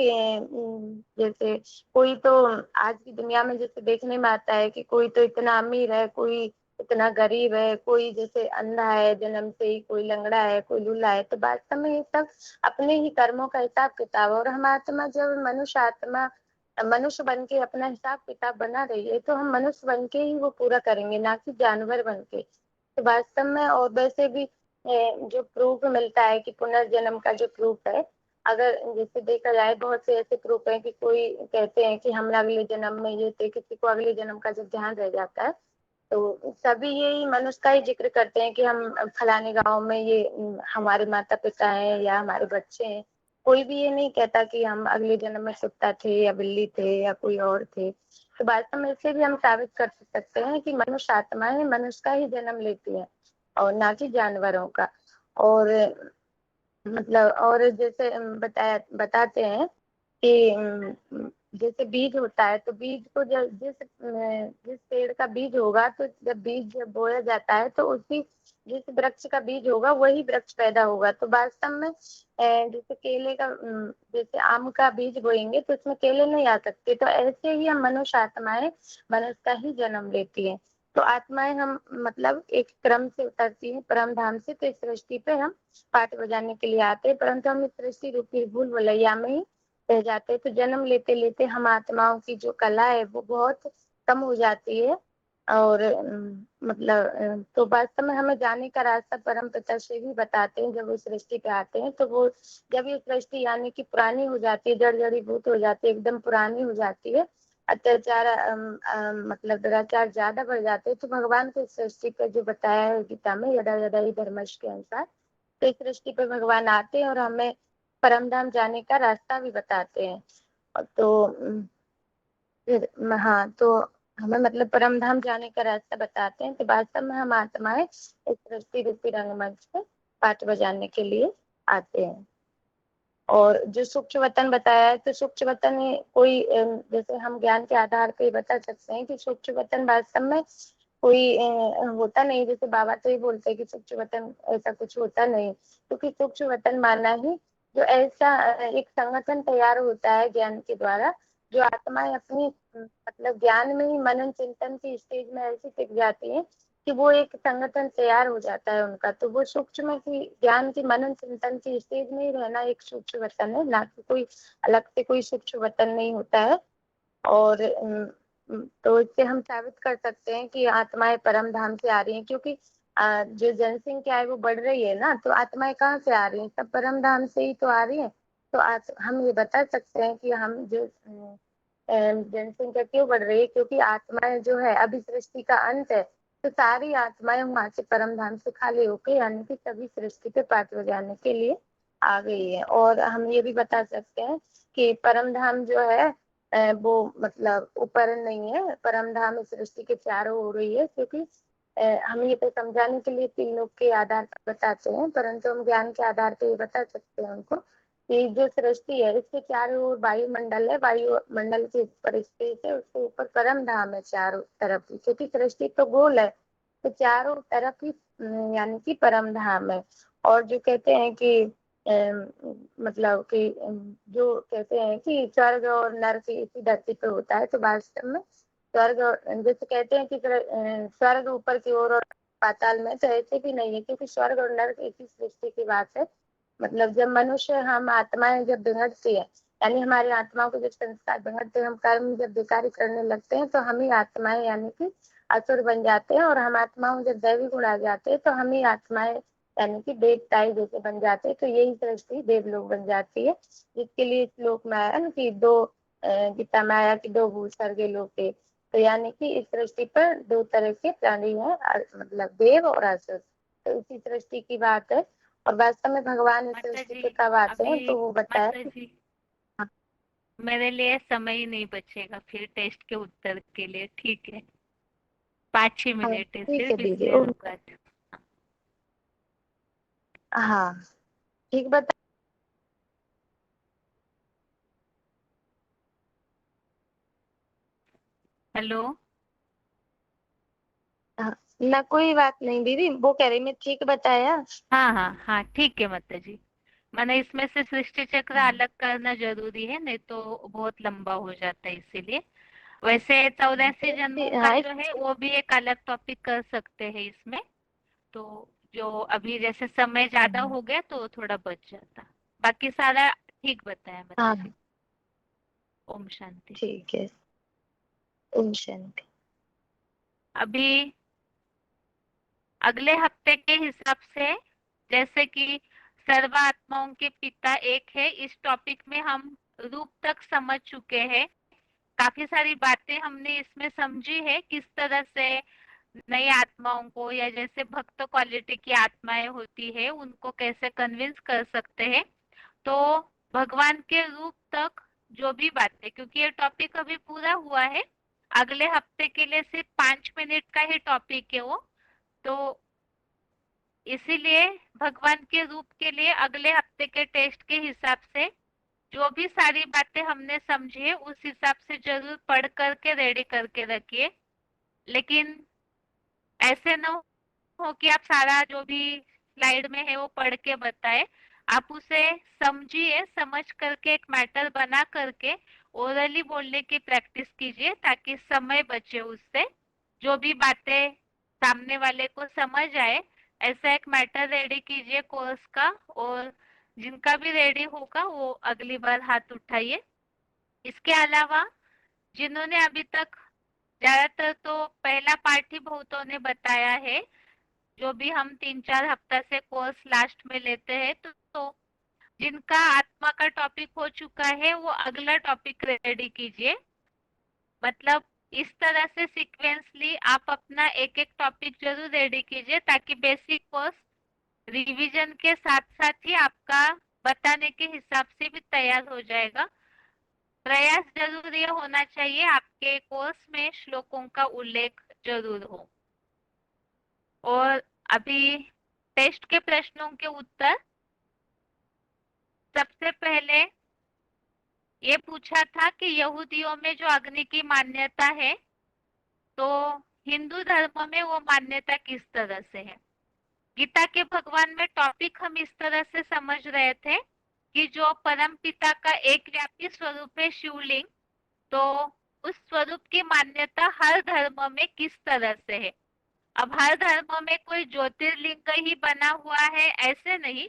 जैसे कोई तो आज की दुनिया में जैसे देखने में आता है कि कोई तो इतना अमीर है, कोई इतना गरीब है, कोई जैसे अंधा है जन्म से ही, कोई लंगड़ा है, कोई लूला है, तो वास्तव में ये सब अपने ही कर्मों का हिसाब किताब है। और हम आत्मा जब मनुष्य आत्मा मनुष्य बन के अपना हिसाब किताब बना रही है, तो हम मनुष्य बन के ही वो पूरा करेंगे, ना कि जानवर बन के। तो वास्तव में और वैसे भी जो प्रूफ मिलता है कि पुनर्जन्म का जो प्रूफ है, अगर जैसे देखा जाए बहुत से ऐसे प्रूफ है कि कोई कहते हैं कि हम अगले जन्म में ये थे, किसी को अगले जन्म का जब ध्यान रह जाता है तो सभी यही मनुष्य का ही जिक्र करते हैं कि हम फलाने गांव में ये हमारे माता पिता हैं या हमारे बच्चे हैं। कोई भी ये नहीं कहता कि हम अगले जन्म में कुत्ता थे या बिल्ली थे या कोई और थे। तो वास्तव में इससे भी हम साबित कर सकते हैं कि मनुष्य आत्माएं मनुष्य का ही जन्म लेती है और ना कि जानवरों का। और मतलब और जैसे बताते हैं कि जैसे बीज होता है, तो बीज को जब जिस पेड़ का बीज होगा, तो जब बीज बोया जाता है तो उसी जिस वृक्ष का बीज होगा वही वृक्ष पैदा होगा। तो वास्तव में जैसे केले का जैसे आम का बीज बोएंगे तो इसमें केले नहीं आ सकते, तो ऐसे ही हम मनुष्य आत्माएं मनुष्य का ही जन्म लेती है। तो आत्माएं हम मतलब एक क्रम से उतरती हैं परम धाम से, तो इस सृष्टि पे हम पाठ बजाने के लिए आते हैं, परंतु हम इस सृष्टि रूपी भूल भुलैया में ही रह जाते हैं। तो जन्म लेते लेते हम आत्माओं की जो कला है वो बहुत कम हो जाती है। और मतलब तो वास्तव में हमें जाने का रास्ता परम पिता से भी बताते हैं। जब वो सृष्टि पे आते हैं तो वो जब ये सृष्टि यानी कि पुरानी हो जाती है, जड़ जड़ीभूत हो जाती है, एकदम पुरानी हो जाती है, अत्याचार मतलब दुराचार ज्यादा बढ़ जाते हैं, तो भगवान को इस सृष्टि पर जो बताया है गीता में यदा यदा ही धर्मश के अनुसार, तो इस सृष्टि पे भगवान आते हैं और हमें परम धाम जाने का रास्ता भी बताते हैं। तो फिर हाँ, तो हमें मतलब परम धाम जाने का रास्ता बताते हैं। तो वास्तव में हम आत्माएं इस सृष्टि रूपी रंगमंच पे पाठ बजाने के लिए आते हैं। और जो सूक्ष्म वतन बताया है, तो सूक्ष्म वतन कोई जैसे हम ज्ञान के आधार पे बता सकते हैं कि सूक्ष्म वतन वास्तव में कोई होता नहीं। जैसे बाबा तो ये बोलते हैं कि सूक्ष्म वतन ऐसा कुछ होता नहीं, क्योंकि सूक्ष्म वतन मानना ही जो ऐसा एक संगठन तैयार होता है ज्ञान के द्वारा, जो आत्माएं अपनी मतलब ज्ञान में ही मनन चिंतन की स्टेज में ऐसी टिक जाती है कि वो एक संगठन तैयार हो जाता है उनका। तो वो सूक्ष्म की ज्ञान की मनन चिंतन की स्टेज में ही रहना एक सूक्ष्म वतन है, ना कि कोई अलग से कोई सूक्ष्म वतन नहीं होता है। और तो इससे हम साबित कर सकते हैं कि आत्माएं परम धाम से आ रही हैं, क्योंकि जो जनसंख्या है वो बढ़ रही है ना, तो आत्माएं कहाँ से आ रही हैं? सब परम धाम से ही तो आ रही हैं। तो हम ये बता सकते हैं कि हम जो जनसंख्या क्यों बढ़ रही है, क्योंकि आत्माएं जो है अभी सृष्टि का अंत है, तो सारी आत्माएं वहां से परम धाम से खाली होके यानी कि सभी सृष्टि पे पाठ बजाने के लिए आ गई है। और हम ये भी बता सकते हैं कि परम धाम जो है वो मतलब ऊपर नहीं है, परम धाम इस सृष्टि के चारों हो रही है। क्योंकि हम ये तो समझाने के लिए तीन लोग के आधार पर बताते हैं, परंतु हम ज्ञान के आधार पर ये बता सकते हैं उनको कि जो सृष्टि है इसके चारों ओर वायुमंडल है, वायुमंडल के ऊपर स्पेस है, उसके ऊपर परम धाम है चारों तरफ। क्योंकि सृष्टि तो गोल है, तो चारों तरफ ही यानी कि परम धाम है। और जो कहते हैं कि मतलब कि जो कहते हैं कि स्वर्ग और नरक इसी धरती पे होता है, तो वास्तव में स्वर्ग जैसे कहते हैं कि स्वर्ग ऊपर की ओर और पाताल में, तो ऐसे भी नहीं है, क्योंकि स्वर्ग और नरक एक ही सृष्टि की बात है। मतलब जब मनुष्य हम आत्माएं जब बिगड़ती है यानी हमारी आत्माओं के जब संस्कार बिगड़ते हैं, हम कर्म जब बेकारी करने लगते हैं तो हम ही आत्माएं यानी कि असुर बन जाते हैं, और हम आत्माओं जब दैवी गुण आ जाते हैं तो हम ही आत्माएं यानी कि देवताएं जैसे बन जाते हैं। तो यही सृष्टि देवलोक बन जाती है, जिसके लिए श्लोक में आया ना कि गीता में आया कि दो भूस्वर्गे लोके। तो यानी कि इस सृष्टि पर दो तरह के प्राणी हैं, मतलब देव और असुर। तो इसी सृष्टि की बात है। और वास्तव में भगवान इस माता सृष्टि जी पे कब आते हैं अभी तो वो बताया माता कि जी मेरे लिए समय ही नहीं बचेगा फिर टेस्ट के उत्तर के लिए, ठीक है? 5 ही मिनट है ठीक है सिर्फ, दीदी। इसलिए रुका था। हाँ ठीक बता। हेलो। ना कोई बात नहीं दीदी, वो कह रही मैं ठीक बताया। हाँ हाँ हाँ ठीक है माता जी। मैंने इसमें से सृष्टि चक्र अलग करना जरूरी है, नहीं तो बहुत लंबा हो जाता है, इसीलिए। वैसे 84 जन्मों का हाँ जो है वो भी एक अलग टॉपिक कर सकते हैं इसमें। तो जो अभी जैसे समय ज्यादा हो गया तो थोड़ा बच जाता। बाकी सारा ठीक बताया माता जी। हाँ ओम शांति। ठीक है। ओम शांति। अभी अगले हफ्ते के हिसाब से, जैसे कि सर्व आत्माओं के पिता एक है, इस टॉपिक में हम रूप तक समझ चुके हैं। काफी सारी बातें हमने इसमें समझी है, किस तरह से नई आत्माओं को या जैसे भक्त क्वालिटी की आत्माएं होती है उनको कैसे कन्विंस कर सकते हैं। तो भगवान के रूप तक जो भी बातें, क्योंकि ये टॉपिक अभी पूरा हुआ है, अगले हफ्ते के लिए सिर्फ 5 मिनट का ही टॉपिक है वो। तो इसीलिए भगवान के रूप के लिए अगले हफ्ते के टेस्ट के हिसाब से जो भी सारी बातें हमने समझी है उस हिसाब से जरूर पढ़ करके रेडी करके रखिए। लेकिन ऐसे न हो कि आप सारा जो भी स्लाइड में है वो पढ़ के बताए। आप उसे समझिए, समझ करके एक मैटर बना करके ओरली बोलने की प्रैक्टिस कीजिए, ताकि समय बचे उससे। जो भी बातें सामने वाले को समझ आए, ऐसा एक मैटर रेडी कीजिए कोर्स का। और जिनका भी रेडी होगा वो अगली बार हाथ उठाइए। इसके अलावा जिन्होंने अभी तक, ज्यादातर तो पहला पार्ट ही बहुतों ने बताया है, जो भी हम 3-4 हफ्ता से कोर्स लास्ट में लेते हैं, तो जिनका आत्मा का टॉपिक हो चुका है वो अगला टॉपिक रेडी कीजिए। मतलब इस तरह से सीक्वेंसली आप अपना एक एक टॉपिक जरूर रेडी कीजिए, ताकि बेसिक कोर्स रिवीजन के साथ साथ ही आपका बताने के हिसाब से भी तैयार हो जाएगा। प्रयास जरूर ये होना चाहिए आपके कोर्स में श्लोकों का उल्लेख जरूर हो। और अभी टेस्ट के प्रश्नों के उत्तर। सबसे पहले ये पूछा था कि यहूदियों में जो अग्नि की मान्यता है, तो हिंदू धर्म में वो मान्यता किस तरह से है। गीता के भगवान में टॉपिक हम इस तरह से समझ रहे थे कि जो परम पिता का एक व्यापी स्वरूप है शिवलिंग, तो उस स्वरूप की मान्यता हर धर्म में किस तरह से है। अब हर धर्म में कोई ज्योतिर्लिंग ही बना हुआ है ऐसे नहीं,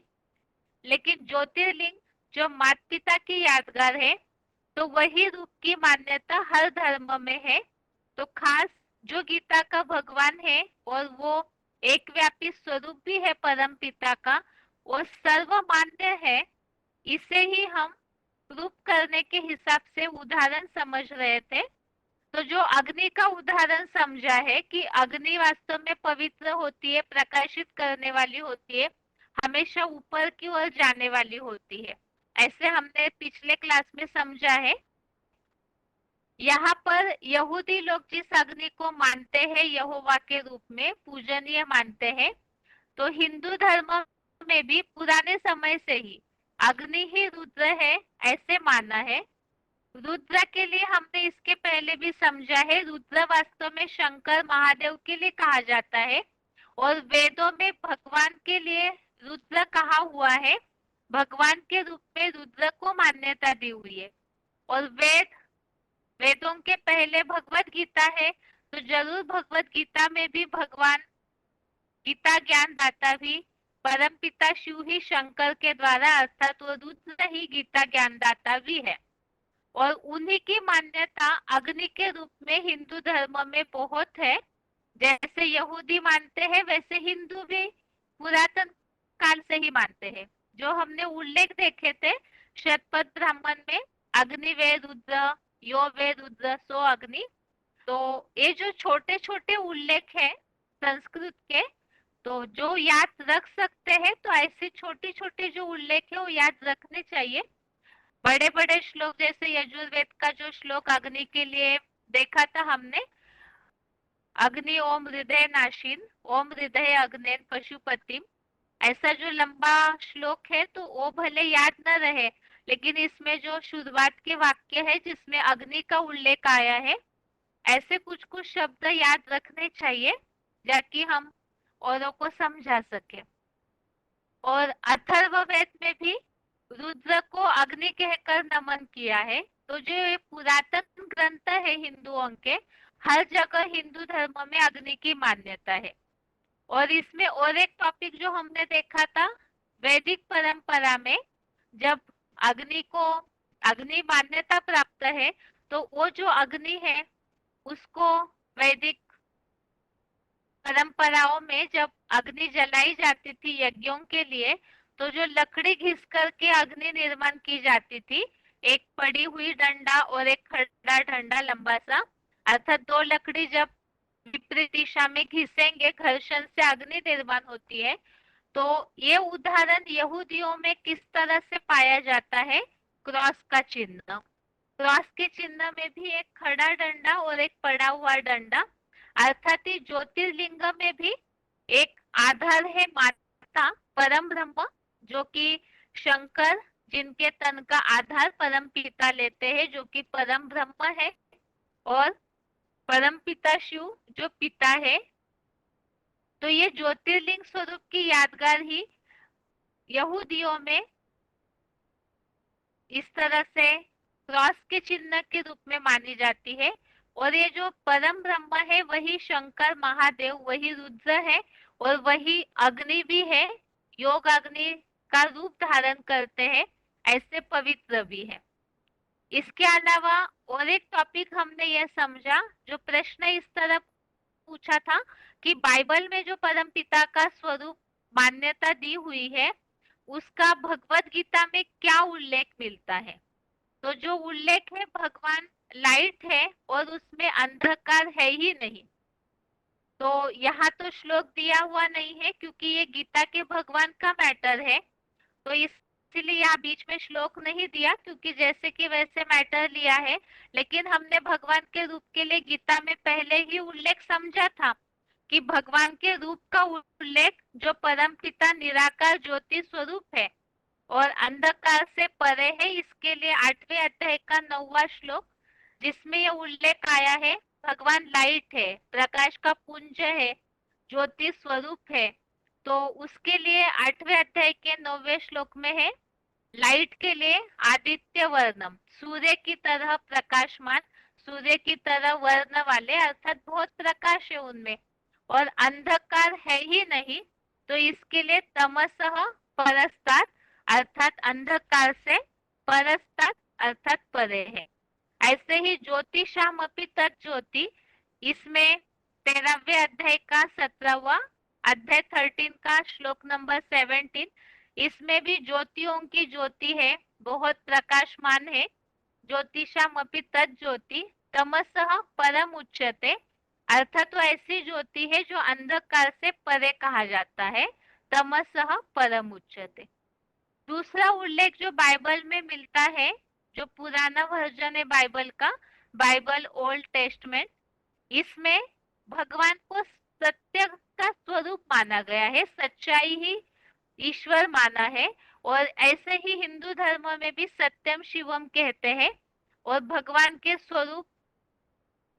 लेकिन ज्योतिर्लिंग जो माता पिता की यादगार है, तो वही रूप की मान्यता हर धर्म में है। तो खास जो गीता का भगवान है और वो एक व्यापी स्वरूप भी है परम पिता का, वो सर्वमान्य है। इसे ही हम प्रूफ करने के हिसाब से उदाहरण समझ रहे थे। तो जो अग्नि का उदाहरण समझा है कि अग्नि वास्तव में पवित्र होती है, प्रकाशित करने वाली होती है, हमेशा ऊपर की ओर जाने वाली होती है, ऐसे हमने पिछले क्लास में समझा है। यहाँ पर यहूदी लोग जिस अग्नि को मानते हैं यहोवा के रूप में पूजनीय मानते हैं, तो हिंदू धर्म में भी पुराने समय से ही अग्नि ही रुद्र है ऐसे माना है। रुद्र के लिए हमने इसके पहले भी समझा है, रुद्र वास्तव में शंकर महादेव के लिए कहा जाता है, और वेदों में भगवान के लिए रुद्र कहा हुआ है। भगवान के रूप में रुद्र को मान्यता दी हुई है। और वेदों के पहले भगवत गीता है, तो जरूर भगवत गीता में भी भगवान गीता ज्ञान दाता भी परमपिता शिव ही शंकर के द्वारा अर्थात वो रुद्र ही गीता ज्ञानदाता भी है और उन्हीं की मान्यता अग्नि के रूप में हिंदू धर्म में बहुत है। जैसे यहूदी मानते हैं वैसे हिंदू भी पुरातन काल से ही मानते हैं। जो हमने उल्लेख देखे थे शतपथ ब्राह्मण में अग्नि वे रुद्र यो वे रुद्र सो अग्नि, तो ये जो छोटे छोटे उल्लेख है संस्कृत के, तो जो याद रख सकते हैं तो ऐसे छोटे छोटे जो उल्लेख है वो याद रखने चाहिए। बड़े बड़े श्लोक जैसे यजुर्वेद का जो श्लोक अग्नि के लिए देखा था हमने, अग्नि ओम हृदय नाशिन ओम हृदय अग्नेन पशुपतिम, ऐसा जो लंबा श्लोक है तो वो भले याद न रहे लेकिन इसमें जो शुरुआत के वाक्य है जिसमें अग्नि का उल्लेख आया है, ऐसे कुछ कुछ शब्द याद रखने चाहिए ताकि हम औरों को समझा सके। और अथर्ववेद में भी रुद्र को अग्नि कहकर नमन किया है। तो जो ये पुरातन ग्रंथ है हिंदुओं के, हर जगह हिंदू धर्म में अग्नि की मान्यता है। और इसमें और एक टॉपिक जो हमने देखा था वैदिक परंपरा में, जब अग्नि को अग्नि मान्यता प्राप्त है तो वो जो अग्नि है उसको वैदिक परंपराओं में जब अग्नि जलाई जाती थी यज्ञों के लिए, तो जो लकड़ी घिस करके अग्नि निर्माण की जाती थी, एक पड़ी हुई डंडा और एक खड़ा डंडा लंबा सा, अर्थात दो लकड़ी जब विपरीत दिशा में घिसेंगे घर्षण से अग्नि निर्माण होती है। तो ये उदाहरण यहूदियों में किस तरह से पाया जाता है, क्रॉस का चिन्ह। क्रॉस के चिन्ह में भी एक खड़ा डंडा और एक पड़ा हुआ डंडा, अर्थात ज्योतिर्लिंग में भी एक आधार है माता परम ब्रह्म, जो कि शंकर जिनके तन का आधार परम पिता लेते हैं जो कि परम ब्रह्म है, और परम पिता शिव जो पिता है। तो ये ज्योतिर्लिंग स्वरूप की यादगार ही यहूदियों में इस तरह से क्रॉस के चिन्ह के रूप में मानी जाती है। और ये जो परम ब्रह्म है वही शंकर महादेव, वही रुद्र है और वही अग्नि भी है, योग अग्नि का रूप धारण करते हैं, ऐसे पवित्र भी है। इसके अलावा और एक टॉपिक हमने यह समझा, जो प्रश्न इस तरह पूछा था कि बाइबल में जो परम पिता का स्वरूप मान्यता दी हुई है उसका भगवत गीता में क्या उल्लेख मिलता है। तो जो उल्लेख है भगवान लाइट है और उसमें अंधकार है ही नहीं। तो यहाँ तो श्लोक दिया हुआ नहीं है क्योंकि ये गीता के भगवान का मैटर है, तो इसीलिए यहाँ बीच में श्लोक नहीं दिया, क्योंकि जैसे कि वैसे मैटर लिया है। लेकिन हमने भगवान के रूप के लिए गीता में पहले ही उल्लेख समझा था कि भगवान के रूप का उल्लेख जो परम पिता निराकार ज्योति स्वरूप है और अंधकार से परे है, इसके लिए 8वें अध्याय का 9वां श्लोक जिसमें यह उल्लेख आया है, भगवान लाइट है, प्रकाश का पुंज है, ज्योति स्वरूप है। तो उसके लिए 8वें अध्याय के 9वें श्लोक में है, लाइट के लिए आदित्य वर्णम, सूर्य की तरह प्रकाशमान, सूर्य की तरह वर्ण वाले, अर्थात बहुत प्रकाश है उनमें, और अंधकार है ही नहीं, तो इसके लिए तमसः परस्तात्, अर्थात अंधकार से परस्तात् अर्थात परे है। ऐसे ही ज्योतिषामपि तज्ज्योति, इसमें 13वें अध्याय का 17वां अध्याय 13 का श्लोक नंबर 17, इसमें भी ज्योतियों की ज्योति है, बहुत प्रकाशमान है। ज्योतिषामपि तज्ज्योति तमसः परम उच्यते, अर्थात तो ऐसी ज्योति है जो अंधकार से परे कहा जाता है, तमसः परम उच्यते। दूसरा उल्लेख जो बाइबल में मिलता है, जो पुराना वर्जन है बाइबल का, बाइबल ओल्ड टेस्टमेंट, इसमें भगवान को सत्य का स्वरूप माना गया है, सच्चाई ही ईश्वर माना है। और ऐसे ही हिंदू धर्म में भी सत्यम शिवम कहते हैं, और भगवान के स्वरूप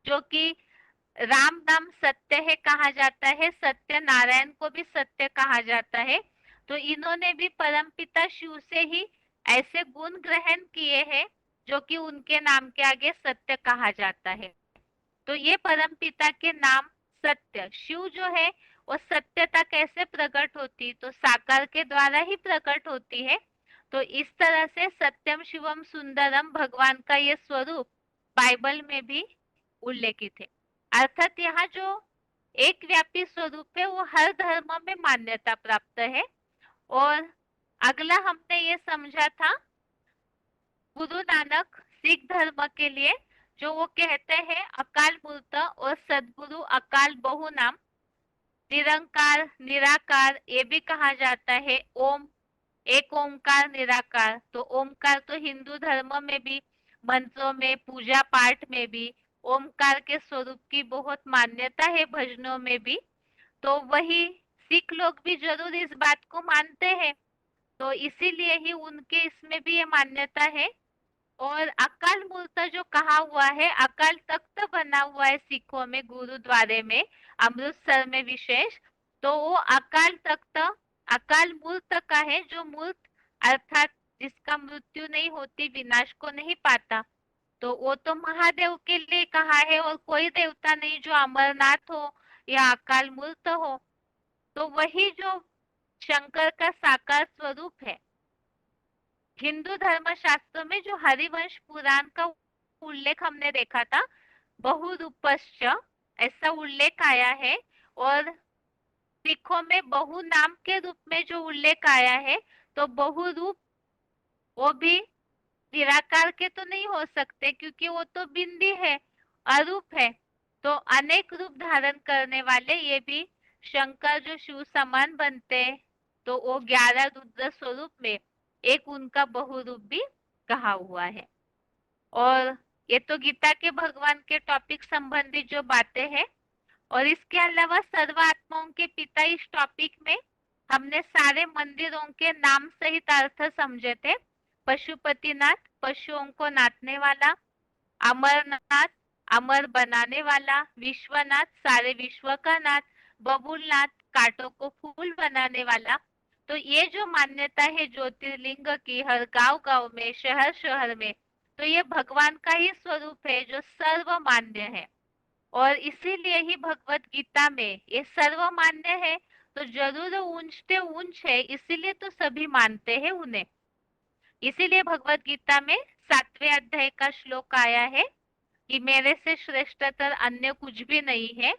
जो कि राम नाम सत्य है कहा जाता है, सत्य नारायण को भी सत्य कहा जाता है। तो इन्होंने भी परमपिता शिव से ही ऐसे गुण ग्रहण किए हैं जो कि उनके नाम के आगे सत्य कहा जाता है। तो ये परमपिता के नाम सत्य, शिव जो है और सत्यता कैसे प्रकट होती, तो साकार के द्वारा ही प्रकट होती है। तो इस तरह से सत्यम शिवम सुंदरम भगवान का ये स्वरूप बाइबल में भी उल्लेखित है। अर्थात यहाँ जो एक व्यापी स्वरूप है वो हर धर्म में मान्यता प्राप्त है। और अगला हमने ये समझा था गुरु नानक सिख धर्म के लिए, जो वो कहते हैं अकाल मूर्त और सदगुरु अकाल बहुनाम, निरंकार निराकार ये भी कहा जाता है, ओम एक ओमकार निराकार। तो ओमकार तो हिंदू धर्म में भी मंत्रों में पूजा पाठ में भी ओमकार के स्वरूप की बहुत मान्यता है, भजनों में भी। तो वही सिख लोग भी जरूर इस बात को मानते हैं, तो इसीलिए ही उनके इसमें भी ये मान्यता है। और अकाल मूर्त जो कहा हुआ है, अकाल तख्त बना हुआ है सिखों में गुरुद्वारे में, अमृतसर में विशेष। तो वो अकाल तख्त अकाल मूर्त का है, जो मूर्त अर्थात जिसका मृत्यु नहीं होती, विनाश को नहीं पाता। तो वो तो महादेव के लिए कहा है, और कोई देवता नहीं जो अमरनाथ हो या अकाल मूर्त हो। तो वही जो शंकर का साकार स्वरूप है। हिंदू धर्म शास्त्रों में जो हरिवंश पुराण का उल्लेख हमने देखा था, बहुरूपश्च ऐसा उल्लेख आया है। और सिखों में बहु नाम के रूप में जो उल्लेख आया है, तो बहुरूप वो भी निराकार के तो नहीं हो सकते, क्योंकि वो तो बिंदी है, अरूप है। तो अनेक रूप धारण करने वाले ये भी शंकर जो शिव समान बनते, तो वो 11 रुद्र स्वरूप में एक उनका बहुरूप भी कहा हुआ है। और ये तो गीता के भगवान के टॉपिक संबंधी जो बातें हैं। और इसके अलावा सर्व आत्माओं के पिता इस टॉपिक में हमने सारे मंदिरों के नाम सहित अर्थ समझे थे। पशुपतिनाथ पशुओं को नाथने वाला, अमरनाथ अमर बनाने वाला, विश्वनाथ सारे विश्व का नाथ, बबुलनाथ कांटों को फूल बनाने वाला। तो ये जो मान्यता है ज्योतिर्लिंग की हर गांव गांव में, शहर शहर में, तो ये भगवान का ही स्वरूप है जो सर्वमान्य है। और इसीलिए ही भगवत गीता में ये सर्वमान्य है, तो जरूर ऊंचते ऊंच है, इसीलिए तो सभी मानते हैं उन्हें। इसीलिए भगवत गीता में 7वें अध्याय का श्लोक आया है कि मेरे से श्रेष्ठतर अन्य कुछ भी नहीं है।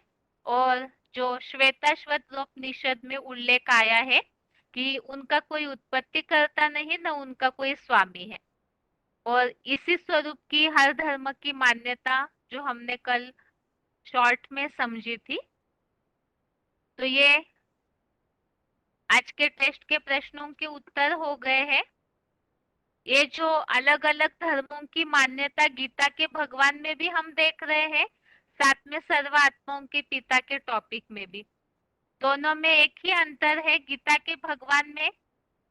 और जो श्वेताश्वत उपनिषद में उल्लेख आया है कि उनका कोई उत्पत्ति करता नहीं, न उनका कोई स्वामी है। और इसी स्वरूप की हर धर्म की मान्यता जो हमने कल शॉर्ट में समझी थी। तो ये आज के टेस्ट के प्रश्नों के उत्तर हो गए हैं। ये जो अलग अलग धर्मों की मान्यता गीता के भगवान में भी हम देख रहे हैं, साथ में सर्व आत्माओं के पिता के टॉपिक में भी। दोनों में एक ही अंतर है, गीता के भगवान में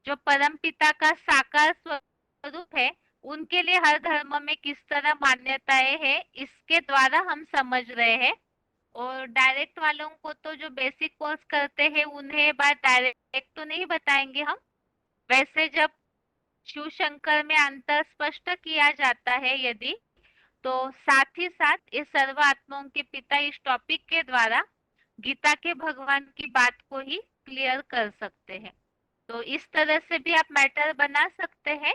जो परम पिता का साकार स्वरूप है, उनके लिए हर धर्म में किस तरह मान्यताएं हैं, इसके द्वारा हम समझ रहे हैं। और डायरेक्ट वालों को तो जो बेसिक कोर्स करते हैं उन्हें बात डायरेक्ट तो नहीं बताएंगे हम। वैसे जब शिव शंकर में अंतर स्पष्ट किया जाता है यदि, तो साथ ही साथ ये सर्व आत्माओं के पिता इस टॉपिक के द्वारा गीता के भगवान की बात को ही क्लियर कर सकते हैं। तो इस तरह से भी आप मैटर बना सकते हैं,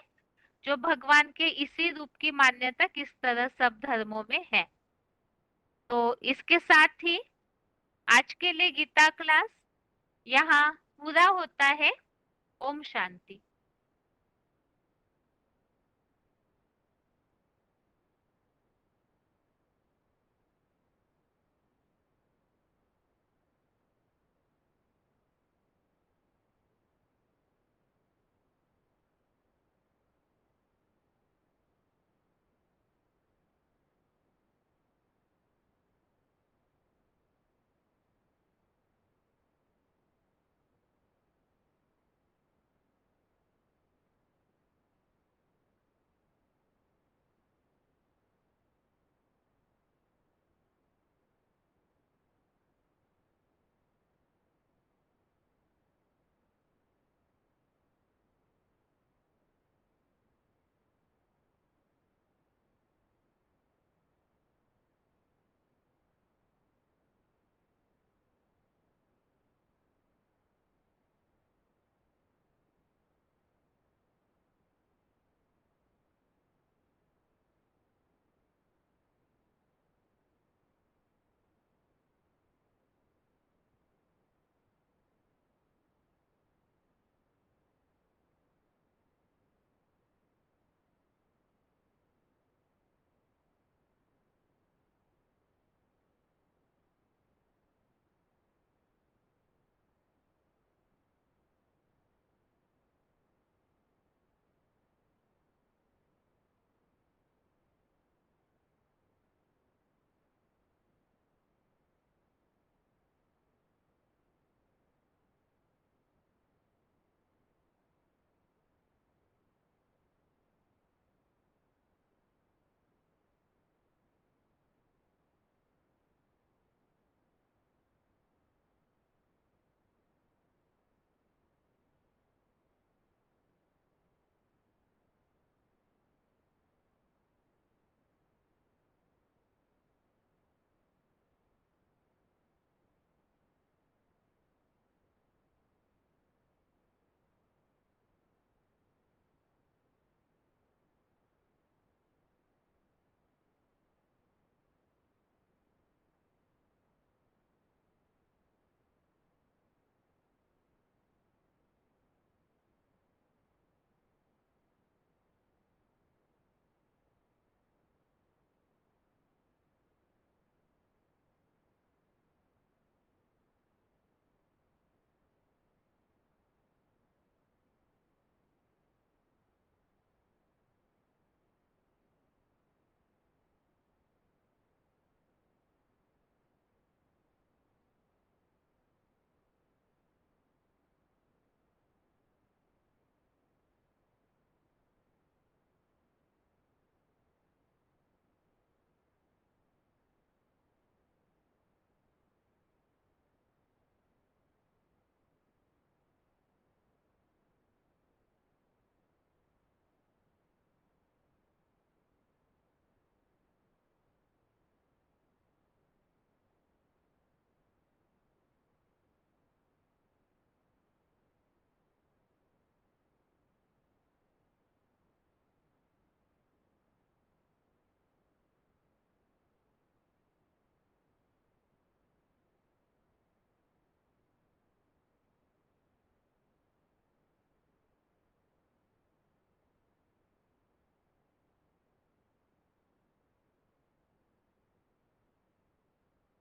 जो भगवान के इसी रूप की मान्यता किस तरह सब धर्मों में है। तो इसके साथ ही आज के लिए गीता क्लास यहाँ पूरा होता है। ओम शांति।